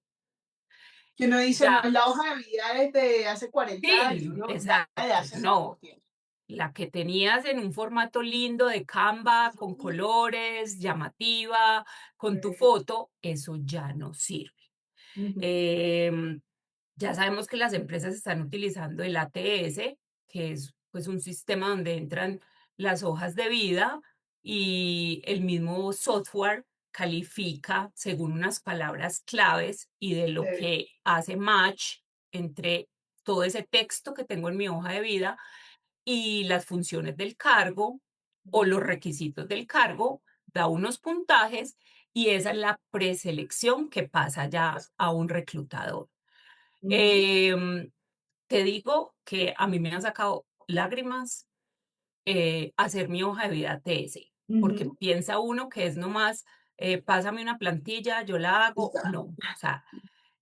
Que uno dice, no, ya, la hoja de vida es de hace 40 años, sí, ¿no? Ya de exacto, hace poco no, tiempo. la que tenías en un formato lindo de Canva, con Ujú. colores, llamativa, con tu Sí. foto, eso ya no sirve. Ujú. Em, ya sabemos que las empresas están utilizando el ATS, que es pues un sistema donde entran las hojas de vida y el mismo software califica según unas palabras claves y de lo Sí. que hace match entre todo ese texto que tengo en mi hoja de vida y las funciones del cargo o los Ujú. requisitos del cargo, da unos puntajes y esa es la preselección que pasa ya a un reclutador. Ujú. Em, Te digo que a mí me han sacado lágrimas hacer mi hoja de vida TS, porque Ujú. piensa uno que es nomás, pásame una plantilla, yo la hago. Ya. No, o sea,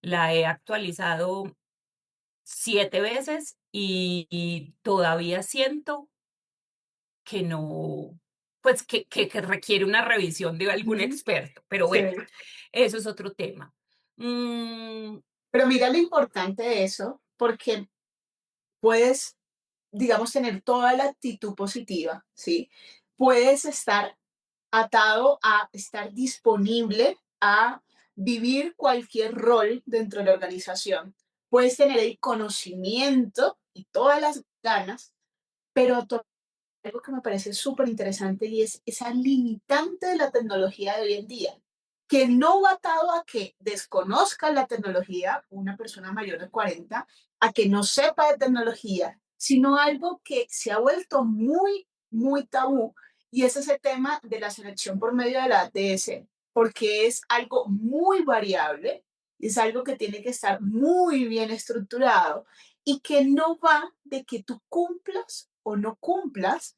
la he actualizado 7 veces y todavía siento que no, pues que requiere una revisión de algún Ujú. experto, pero Sí. bueno, eso es otro tema. Mm, Pero mira lo importante de eso, porque puedes, digamos, tener toda la actitud positiva, ¿sí? Puedes estar atado a estar disponible a vivir cualquier rol dentro de la organización. Puedes tener el conocimiento y todas las ganas, pero algo que me parece súper interesante y es esa limitante de la tecnología de hoy en día, que no va atado a que desconozca la tecnología, una persona mayor de 40, a que no sepa de tecnología, sino algo que se ha vuelto muy, muy tabú, y es ese tema de la selección por medio de la ATS, porque es algo muy variable, es algo que tiene que estar muy bien estructurado y que no va de que tú cumplas o no cumplas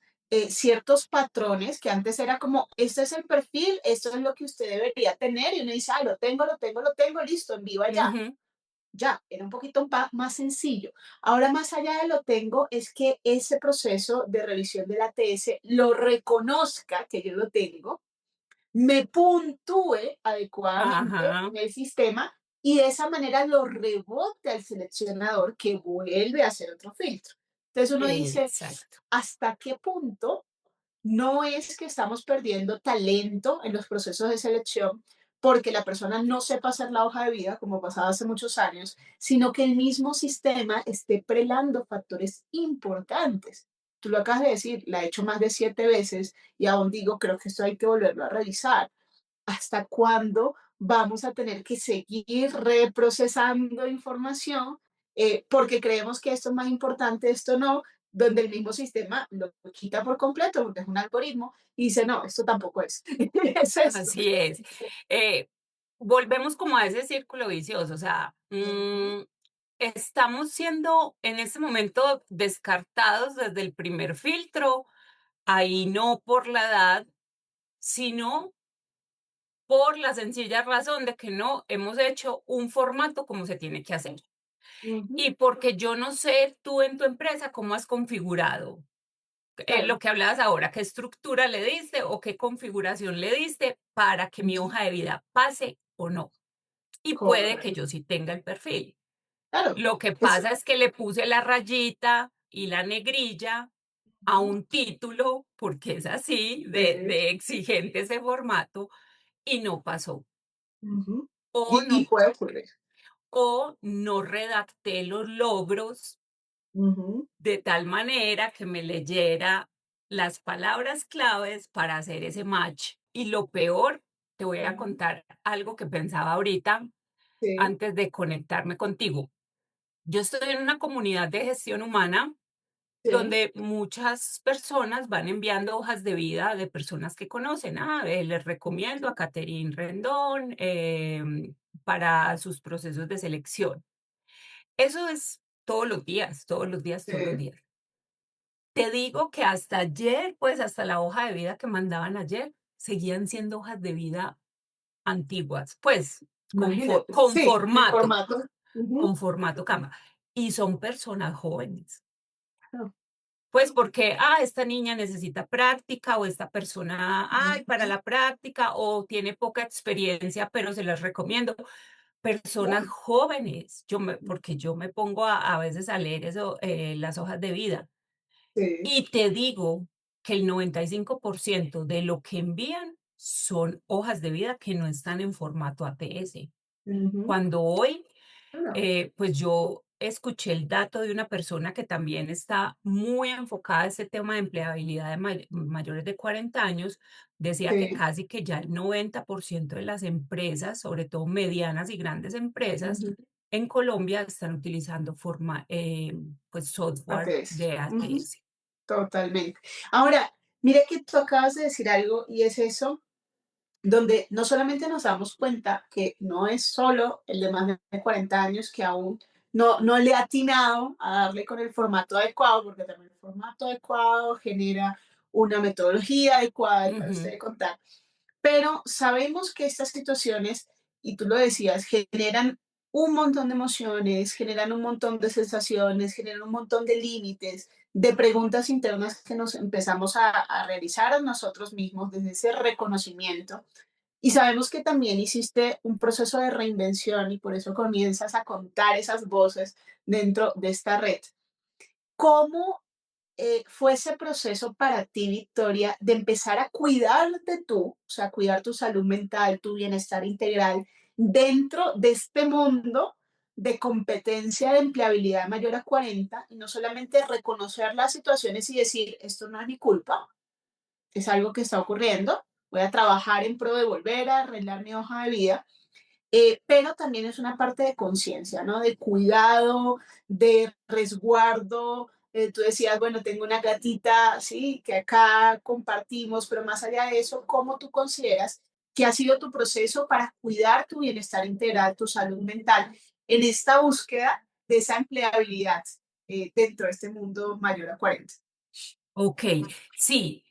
ciertos patrones que antes era como, este es el perfil, esto es lo que usted debería tener, y uno dice, ah, lo tengo, lo tengo, lo tengo, listo, envío allá. ujú, Ya, era un poquito más sencillo. Ahora, más allá de lo tengo, es que ese proceso de revisión de la TS lo reconozca que yo lo tengo, me puntúe adecuadamente ajá, en el sistema y de esa manera lo rebote al seleccionador que vuelve a hacer otro filtro. Entonces uno dice, exacto. ¿hasta qué punto no es que estamos perdiendo talento en los procesos de selección porque la persona no sepa hacer la hoja de vida, como pasaba hace muchos años, sino que el mismo sistema esté prelando factores importantes? Tú lo acabas de decir, la he hecho más de 7 veces y aún digo, creo que esto hay que volverlo a revisar. ¿Hasta cuándo vamos a tener que seguir reprocesando información porque creemos que esto es más importante, esto no? donde el mismo sistema lo quita por completo porque es un algoritmo y dice, no, esto tampoco es, es esto. Así es. Eh, Volvemos como a ese círculo vicioso, o sea, Ujú, estamos siendo en este momento descartados desde el primer filtro, ahí no por la edad, sino por la sencilla razón de que no hemos hecho un formato como se tiene que hacer. ujú, Y porque yo no sé tú en tu empresa cómo has configurado lo claro, que hablabas ahora, qué estructura le diste o qué configuración le diste para que mi ujú, hoja de vida pase o no. Y puede que correcto, yo sí tenga el perfil. claro, Lo que es, pasa es que le puse la rayita y la negrilla a ujú, un título, porque es así, sí, de exigente ese formato, y no pasó. ujú. O Y no, puede ocurrir. o no redacté los logros Ujú, de tal manera que me leyera las palabras claves para hacer ese match. Y lo peor, te voy a ujú, contar algo que pensaba ahorita sí, antes de conectarme contigo. Yo estoy en una comunidad de gestión humana sí, donde muchas personas van enviando hojas de vida de personas que conocen. Les recomiendo a Catherine Rendón para sus procesos de selección. Eso es todos los días, todos los días, todos los sí, días. Te digo que hasta ayer, pues hasta la hoja de vida que mandaban ayer, seguían siendo hojas de vida antiguas, pues imagínate, con sí, el formato, formato. Ujú, con formato Canva. Y son personas jóvenes. claro, Pues porque, esta niña necesita práctica o esta persona, para ujú, la práctica o tiene poca experiencia, pero se las recomiendo. Personas claro, jóvenes, porque yo me pongo a veces a leer eso, las hojas de vida. sí, Y te digo que el 95% de lo que envían son hojas de vida que no están en formato ATS. ujú, Cuando hoy, claro, pues yo escuché el dato de una persona que también está muy enfocada a este tema de empleabilidad de mayores de 40 años, decía que sí, casi que ya el 90% de las empresas, sobre todo medianas y grandes empresas, ujú, en Colombia están utilizando pues software ATS, de ujú, ATS. totalmente. Ahora, mira que tú acabas de decir algo y es eso donde no solamente nos damos cuenta que no es solo el de más de 40 años que aún no le ha atinado a darle con el formato adecuado, porque también el formato adecuado genera una metodología adecuada para Ujú. usted contar. Pero sabemos que estas situaciones, y tú lo decías, generan un montón de emociones, generan un montón de sensaciones, generan un montón de límites, de preguntas internas que nos empezamos a realizar a nosotros mismos desde ese reconocimiento. Y sabemos que también hiciste un proceso de reinvención y por eso comienzas a contar esas voces dentro de esta red. ¿Cómo fue ese proceso para ti, Victoria, de empezar a cuidarte tú, o sea, cuidar tu salud mental, tu bienestar integral dentro de este mundo de competencia de empleabilidad mayor a 40 y no solamente reconocer las situaciones y decir, esto no es mi culpa, es algo que está ocurriendo, voy a trabajar en pro de volver a arreglar mi hoja de vida, pero también es una parte de conciencia, ¿no? De cuidado, de resguardo. Tú decías, bueno, tengo una gatita, sí, que acá compartimos, pero más allá de eso, ¿cómo tú consideras que ha sido tu proceso para cuidar tu bienestar integral, tu salud mental, en esta búsqueda de esa empleabilidad dentro de este mundo mayor a 40? Okey, sí,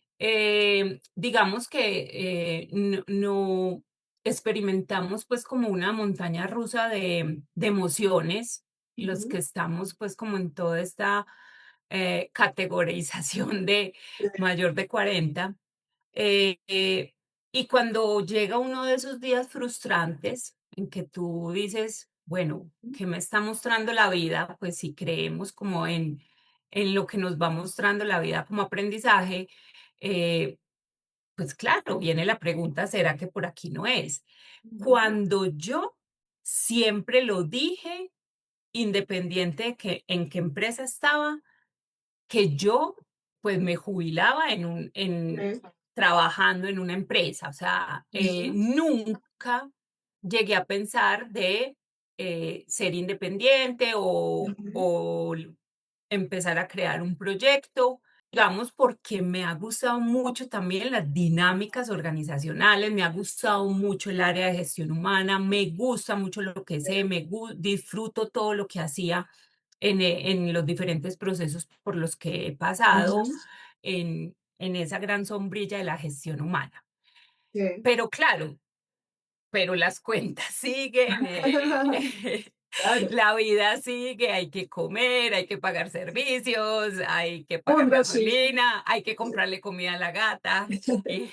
digamos que, no experimentamos, pues, como una montaña rusa de emociones, los que Ujú, estamos, pues, como en toda esta, categorización de mayor de 40. Eh, eh, y cuando llega uno de esos días frustrantes en que tú dices, bueno, ¿qué me está mostrando la vida? Pues si creemos como en lo que nos va mostrando la vida como aprendizaje, eh, pues claro, viene la pregunta, ¿será que por aquí no es? ujú, Cuando yo siempre lo dije, independiente de que en qué empresa estaba, que yo, pues, me jubilaba sí, trabajando en una empresa, o sea, ujú, nunca llegué a pensar de, ser independiente ujú, empezar a crear un proyecto, digamos, porque me ha gustado mucho también las dinámicas organizacionales, me ha gustado mucho el área de gestión humana, me gusta mucho lo que sé, disfruto todo lo que hacía en los diferentes procesos por los que he pasado Ujú. en esa gran sombrilla de la gestión humana. Sí. Pero claro, pero las cuentas siguen, Claro. la vida sigue, hay que comer, hay que pagar servicios, hay que pagar Mundo, sí. gasolina, hay que comprarle comida a la gata. Y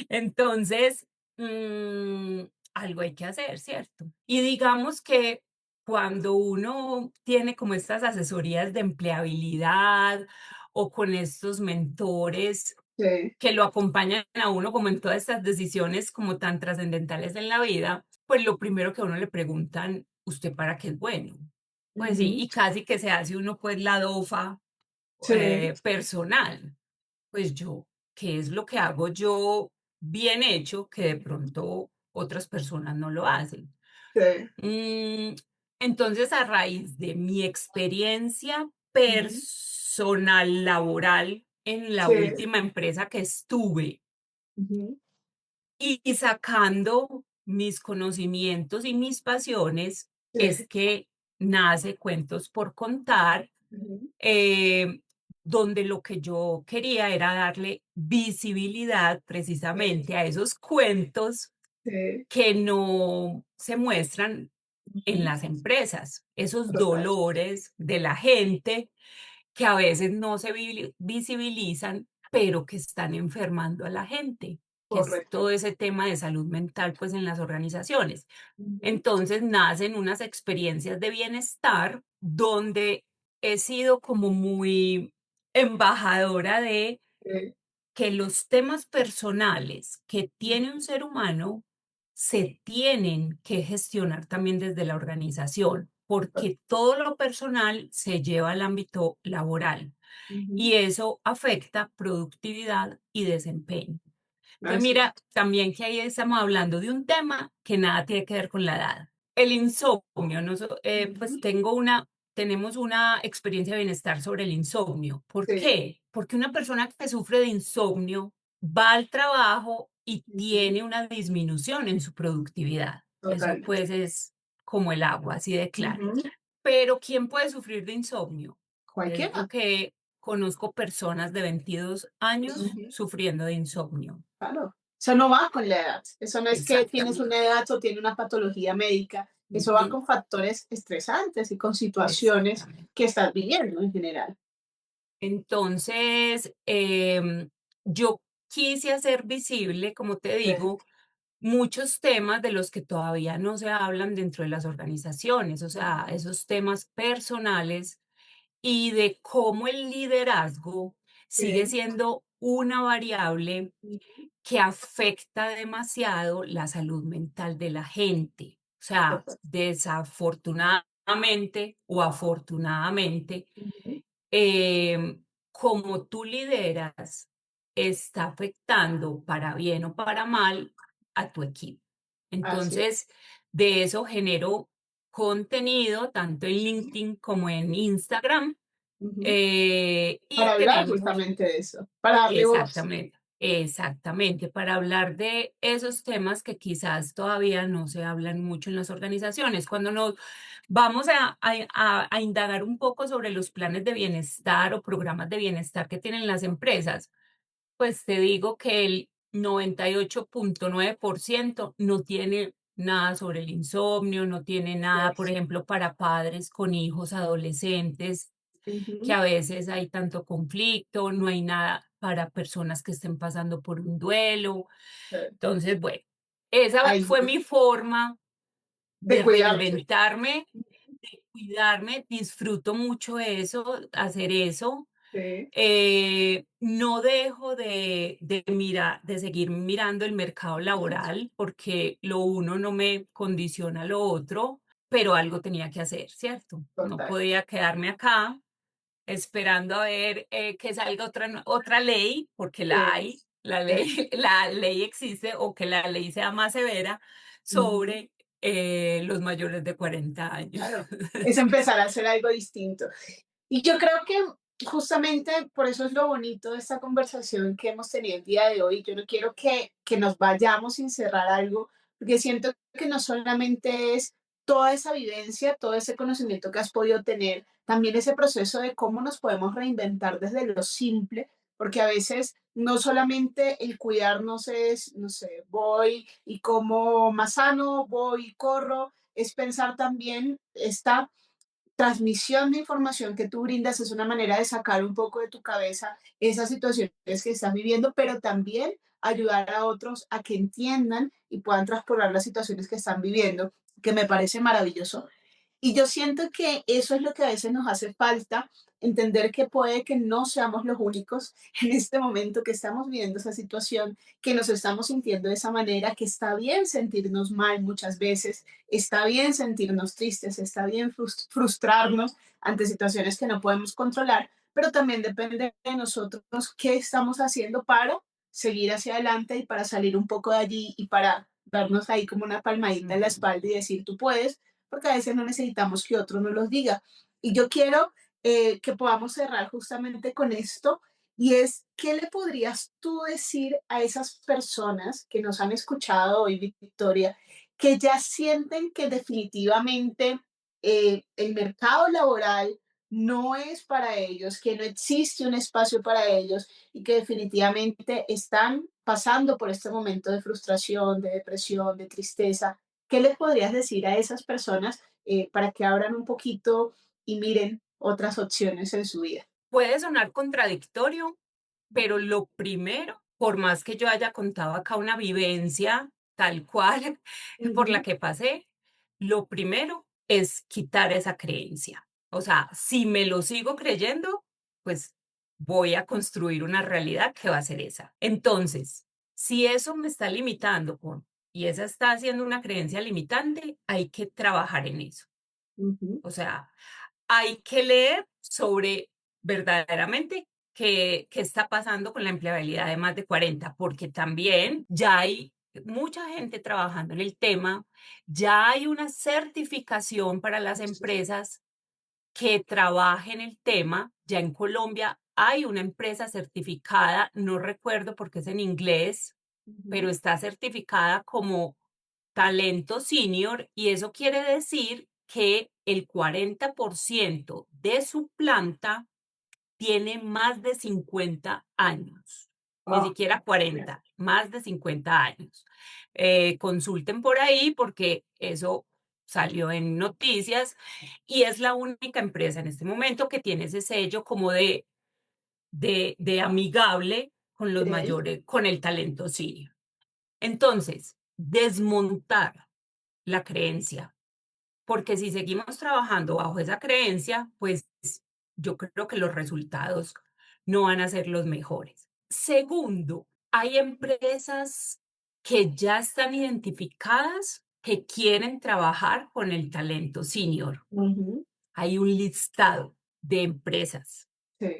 entonces, mm, algo hay que hacer, ¿cierto? Y digamos que cuando uno tiene como estas asesorías de empleabilidad o con estos mentores Sí. que lo acompañan a uno como en todas estas decisiones como tan trascendentales en la vida, pues lo primero que a uno le preguntan, ¿usted para qué es bueno? Pues sí, Ujú. y casi que se hace uno pues la dofa Sí. personal. Pues yo, ¿qué es lo que hago yo bien hecho que de pronto otras personas no lo hacen? Sí. Mm, entonces, a raíz de mi experiencia Ujú. personal laboral en la Sí. última empresa que estuve Ujú. y sacando mis conocimientos y mis pasiones, es Sí. que nace Cuentos por Contar, Ujú. eh, donde lo que yo quería era darle visibilidad Sí. precisamente a esos cuentos Sí. que no se muestran en Ujú. las empresas, esos Total. dolores de la gente que a veces no se visibilizan, pero que están enfermando a la gente, que es Correcto. todo ese tema de salud mental, pues, en las organizaciones. Ujú. Entonces, nacen unas experiencias de bienestar donde he sido como muy embajadora de Sí. que los temas personales que tiene un ser humano se tienen que gestionar también desde la organización, porque todo lo personal se lleva al ámbito laboral Ujú. y eso afecta productividad y desempeño. Entonces, Así mira, es. también que ahí estamos hablando de un tema que nada tiene que ver con la edad. El insomnio, pues Ujú. tenemos una experiencia de bienestar sobre el insomnio. ¿Por Sí. qué? Porque una persona que sufre de insomnio va al trabajo y Ujú. tiene una disminución en su productividad. Eso Totalmente. pues es como el agua, así de claro. Ujú. Pero ¿quién puede sufrir de insomnio? Te digo Cualquiera. que conozco personas de 22 años Ujú. sufriendo de insomnio. Claro. Eso no va con la edad. Eso no es que tienes Exactamente, una edad o tienes una patología médica. Eso va ujú, con factores estresantes y con situaciones exactamente. que estás viviendo en general. Entonces, yo quise hacer visible, como te Sí. digo, muchos temas de los que todavía no se hablan dentro de las organizaciones, o sea, Ujú. esos temas personales y de cómo el liderazgo sigue Sí. siendo una variable Ujú. que afecta demasiado la salud mental de la gente. O sea, Total. desafortunadamente o afortunadamente, Ujú. como tú lideras, está afectando para bien o para mal a tu equipo. Así es. Entonces, de eso genero contenido tanto en LinkedIn como en Instagram. Ujú. Y Para hablar tenemos justamente de eso, para darle voz. exactamente, exactamente, para hablar de esos temas que quizás todavía no se hablan mucho en las organizaciones. Cuando nos vamos a indagar un poco sobre los planes de bienestar o programas de bienestar que tienen las empresas, pues te digo que el 98.9% no tiene nada sobre el insomnio, no tiene nada, por Yes. ejemplo, para padres con hijos adolescentes que Ujú. a veces hay tanto conflicto, no hay nada para personas que estén pasando por un duelo. Eh, Entonces, bueno, esa Ay, fue mi forma de de cuidarse. reinventarme, de cuidarme, disfruto mucho eso, hacer eso. Sí. No dejo de seguir mirando el mercado laboral porque lo uno no me condiciona lo otro, pero algo tenía que hacer, ¿cierto? No Total. podía quedarme acá esperando a ver, que salga otra ley, porque la Sí. hay, la ley Sí. la ley existe, o que la ley sea más severa Ujú. sobre, los mayores de 40 años. Claro. Es empezar a hacer algo distinto. Y yo creo que justamente por eso es lo bonito de esta conversación que hemos tenido el día de hoy. Yo no quiero que nos vayamos sin cerrar algo, porque siento que no solamente es toda esa vivencia, todo ese conocimiento que has podido tener, también ese proceso de cómo nos podemos reinventar desde lo simple, porque a veces no solamente el cuidarnos es, no sé, voy y como más sano, voy y corro, es pensar también esta transmisión de información que tú brindas es una manera de sacar un poco de tu cabeza esas situaciones que estás viviendo, pero también ayudar a otros a que entiendan y puedan transportar las situaciones que están viviendo, que me parece maravilloso. Y yo siento que eso es lo que a veces nos hace falta, entender que puede que no seamos los únicos en este momento que estamos viviendo esa situación, que nos estamos sintiendo de esa manera, que está bien sentirnos mal muchas veces, está bien sentirnos tristes, está bien frustrarnos ante situaciones que no podemos controlar, pero también depende de nosotros qué estamos haciendo para seguir hacia adelante y para salir un poco de allí y para darnos ahí como una palmadita en la Ujú. espalda y decir, tú puedes, porque a veces no necesitamos que otro nos los diga. Y yo quiero que podamos cerrar justamente con esto, y es, ¿qué le podrías tú decir a esas personas que nos han escuchado hoy, Victoria, que ya sienten que definitivamente el mercado laboral no es para ellos, que no existe un espacio para ellos y que definitivamente están pasando por este momento de frustración, de depresión, de tristeza? ¿Qué les podrías decir a esas personas para que abran un poquito y miren otras opciones en su vida? Puede sonar contradictorio, pero lo primero, por más que yo haya contado acá una vivencia tal cual por la Ujú, que pasé, lo primero es quitar esa creencia. O sea, si me lo sigo creyendo, pues voy a construir una realidad que va a ser esa. Entonces, si eso me está limitando y esa está siendo una creencia limitante, hay que trabajar en eso. ujú, O sea, hay que leer sobre verdaderamente qué está pasando con la empleabilidad de más de 40, porque también ya hay mucha gente trabajando en el tema, ya hay una certificación para las empresas que trabajen el tema. Ya en Colombia hay una empresa certificada, no recuerdo porque es en inglés, pero ujú. está certificada como talento senior, y eso quiere decir que el 40% de su planta tiene más de 50 años, ni Oh, siquiera 40, más de 50 años. Consulten por ahí porque eso salió en noticias y es la única empresa en este momento que tiene ese sello como de amigable con los ok, mayores, con el talento senior. Entonces, desmontar la creencia, porque si seguimos trabajando bajo esa creencia, pues yo creo que los resultados no van a ser los mejores. Segundo, hay empresas que ya están identificadas que quieren trabajar con el talento senior. ujú, Hay un listado de empresas,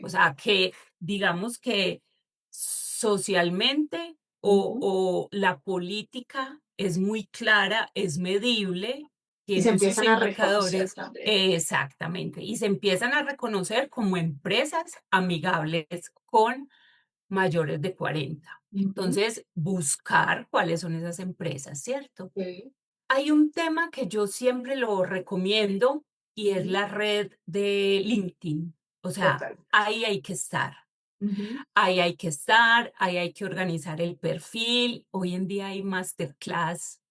o sí, sea, que digamos que socialmente ujú. o la política es muy clara, es medible, Y se tienen sus empiezan a reconocer indicadores también. exactamente, y se empiezan a reconocer como empresas amigables con mayores de 40. Ujú, Entonces, buscar cuáles son esas empresas, ¿cierto? sí, Hay un tema que yo siempre lo recomiendo y es ujú, la red de LinkedIn. O sea, total. ahí hay que estar. Ujú, Ahí hay que estar, ahí hay que organizar el perfil. Hoy en día hay masterclass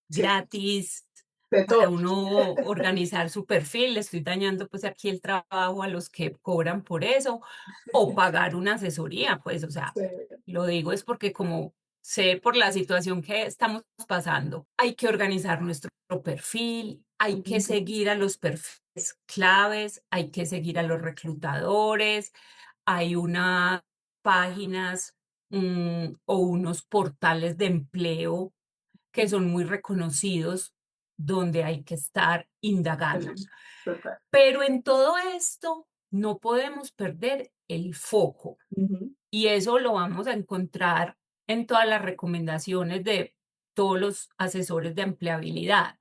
sí, gratis de para todo. uno organizar su perfil. Le estoy dañando pues aquí el trabajo a los que cobran por eso o pagar una asesoría, pues, o sea, Sí, lo digo es porque como sé por la situación que estamos pasando, hay que organizar nuestro perfil, hay que ujú, seguir a los perfiles claves, hay que seguir a los reclutadores, hay unas páginas o unos portales de empleo que son muy reconocidos donde hay que estar indagando. sí, total. Pero en todo esto no podemos perder el foco. Ujú, Y eso lo vamos a encontrar en todas las recomendaciones de todos los asesores de empleabilidad.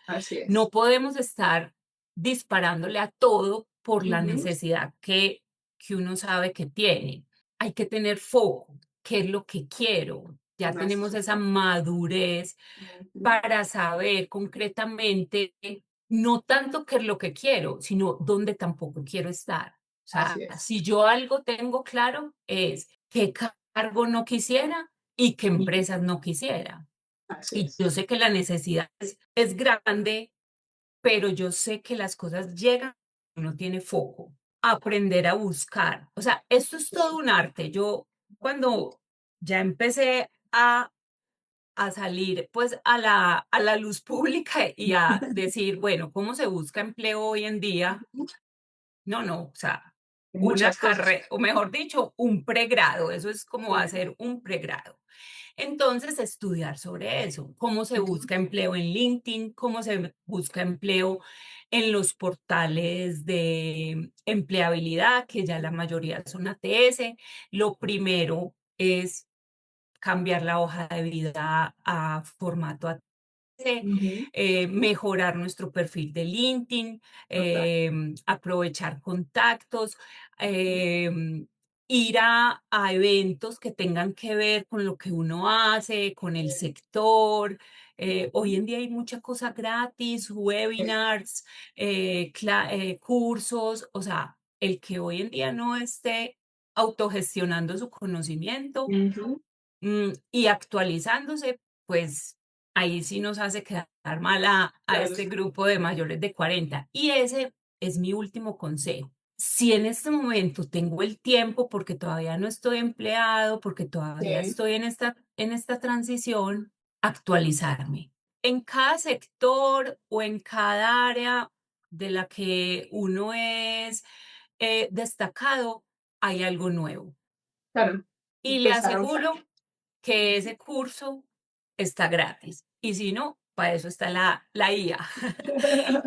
así No es. podemos estar disparándole a todo por la Ujú. necesidad que uno sabe que tiene. Hay que tener foco, qué es lo que quiero. Ya Más tenemos esa foco. madurez Ujú. para saber concretamente, no tanto qué es lo que quiero, sino dónde tampoco quiero estar. O Así sea, es. si yo algo tengo claro es qué cargo no quisiera y qué Ujú. empresas no quisiera. Así Y es. yo sé que la necesidad es grande, pero yo sé que las cosas llegan, uno tiene foco. Aprender a buscar. O sea, esto es todo un arte. Yo cuando ya empecé a salir pues a la luz pública y a decir, bueno, ¿cómo se busca empleo hoy en día? No, no, o sea, una Muchas cosas. carrera, o mejor dicho, un pregrado, eso es como Sí. hacer un pregrado. Entonces, estudiar sobre eso, cómo se Ujú. busca empleo en LinkedIn, cómo se busca empleo en los portales de empleabilidad, que ya la mayoría son ATS. Lo primero es cambiar la hoja de vida a formato ATS, Ujú. mejorar nuestro perfil de LinkedIn, Total. aprovechar contactos, em, ir a eventos que tengan que ver con lo que uno hace, con el sector. Hoy en día hay mucha cosa gratis, Sí. webinars, cursos, o sea, el que hoy en día no esté autogestionando su conocimiento Ujú. y actualizándose, pues ahí sí nos hace quedar mal a Claro. este grupo de mayores de 40. Y ese es mi último consejo. Si en este momento tengo el tiempo porque todavía no estoy empleado, porque todavía Sí. estoy en esta transición, actualizarme. En cada sector o en cada área de la que uno es destacado, hay algo nuevo. Claro. Y le Empezar a usar. aseguro que Ujú. ese curso está gratis. Y si no, para eso está la IA,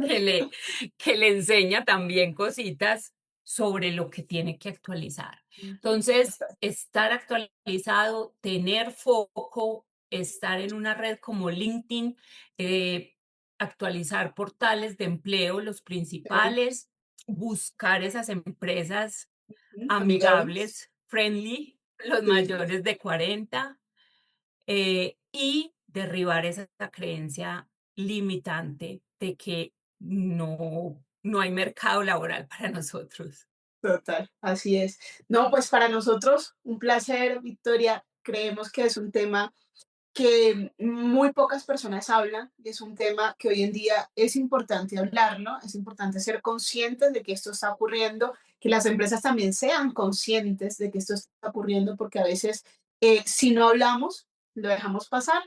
que le, que le enseña también cositas sobre lo que tiene que actualizar. Ujú. Entonces, Total. estar actualizado, tener foco, estar en una red como LinkedIn, eh, actualizar portales de empleo, los Sí. principales, buscar esas empresas Ujú. Amigables. amigables, friendly, los Sí. mayores de 40, y derribar esa creencia limitante de que no hay mercado laboral para nosotros. Total, así es. No, pues para nosotros un placer, Victoria. Creemos que es un tema que muy pocas personas hablan y es un tema que hoy en día es importante hablarlo, es importante ser conscientes de que esto está ocurriendo, que las empresas también sean conscientes de que esto está ocurriendo, porque a veces si no hablamos, lo dejamos pasar,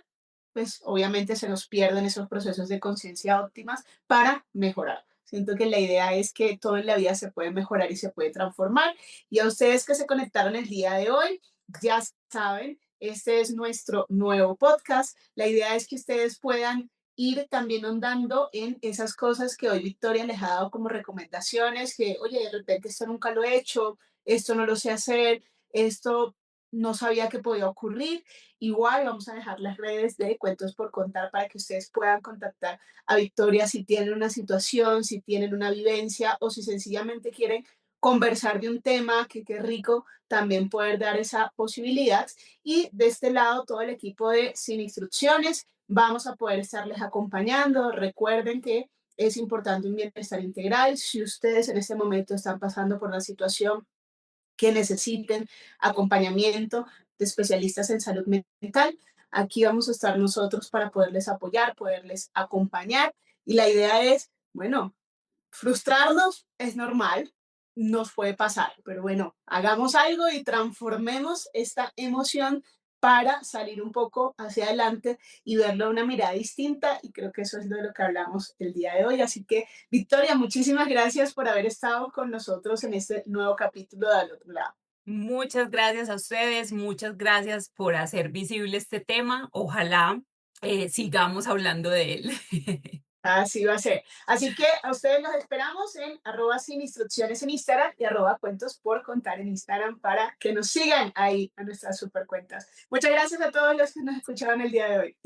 pues obviamente se nos pierden esos procesos de conciencia óptimas para mejorar. Siento que la idea es que todo en la vida se puede mejorar y se puede transformar. Y a ustedes que se conectaron el día de hoy, ya saben, este es nuestro nuevo podcast. La idea es que ustedes puedan ir también ahondando en esas cosas que hoy Victoria les ha dado como recomendaciones, que, oye, de repente esto nunca lo he hecho, esto no lo sé hacer, esto no sabía que podía ocurrir. Igual vamos a dejar las redes de Cuentos por Contar para que ustedes puedan contactar a Victoria si tienen una situación, si tienen una vivencia o si sencillamente quieren conversar de un tema, que qué rico también poder dar esa posibilidad. Y de este lado, todo el equipo de Sin Instrucciones, vamos a poder estarles acompañando. Recuerden que es importante un bienestar integral. Si ustedes en este momento están pasando por una situación que necesiten acompañamiento de especialistas en salud mental, aquí vamos a estar nosotros para poderles apoyar, poderles acompañar. Y la idea es, bueno, frustrarnos es normal, nos puede pasar, pero bueno, hagamos algo y transformemos esta emoción para salir un poco hacia adelante y verlo de una mirada distinta. Y creo que eso es de lo que hablamos el día de hoy. Así que, Victoria, muchísimas gracias por haber estado con nosotros en este nuevo capítulo de Al Otro Lado. Muchas gracias a ustedes, muchas gracias por hacer visible este tema. Ojalá sigamos hablando de él. Así va a ser. Así que a ustedes los esperamos en arroba sin instrucciones en Instagram y arroba cuentos por contar en Instagram para que nos sigan ahí a nuestras super cuentas. Muchas gracias a todos los que nos escucharon el día de hoy.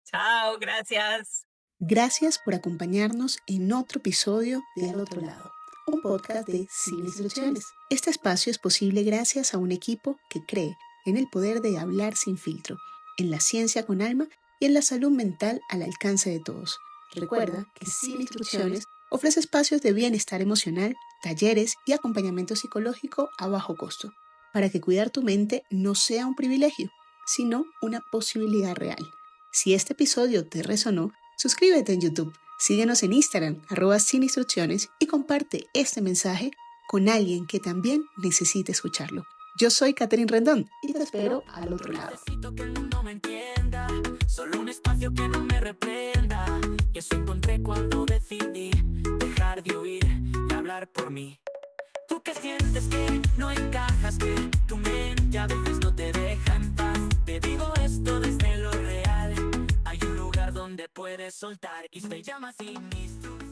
Chao, gracias. Gracias por acompañarnos en otro episodio de Al Otro Lado. un podcast de Sin Instrucciones. Este espacio es posible gracias a un equipo que cree en el poder de hablar sin filtro, en la ciencia con alma y en la salud mental al alcance de todos. Recuerda que Sin Instrucciones ofrece espacios de bienestar emocional, talleres y acompañamiento psicológico a bajo costo, para que cuidar tu mente no sea un privilegio, sino una posibilidad real. Si este episodio te resonó, suscríbete en YouTube, síguenos en Instagram, @sininstrucciones, y comparte este mensaje con alguien que también necesite escucharlo. Yo soy Catherine Rendón y te espero al otro lado. Necesito que el mundo me entienda, solo un espacio que no me reprenda. Y eso encontré cuando decidí dejar de huir y hablar por mí. Tú que sientes que no encajas, que tu mente a veces no te deja en paz. Te digo esto desde lo real, hay un lugar donde puedes soltar y se llama Sin Instrucciones.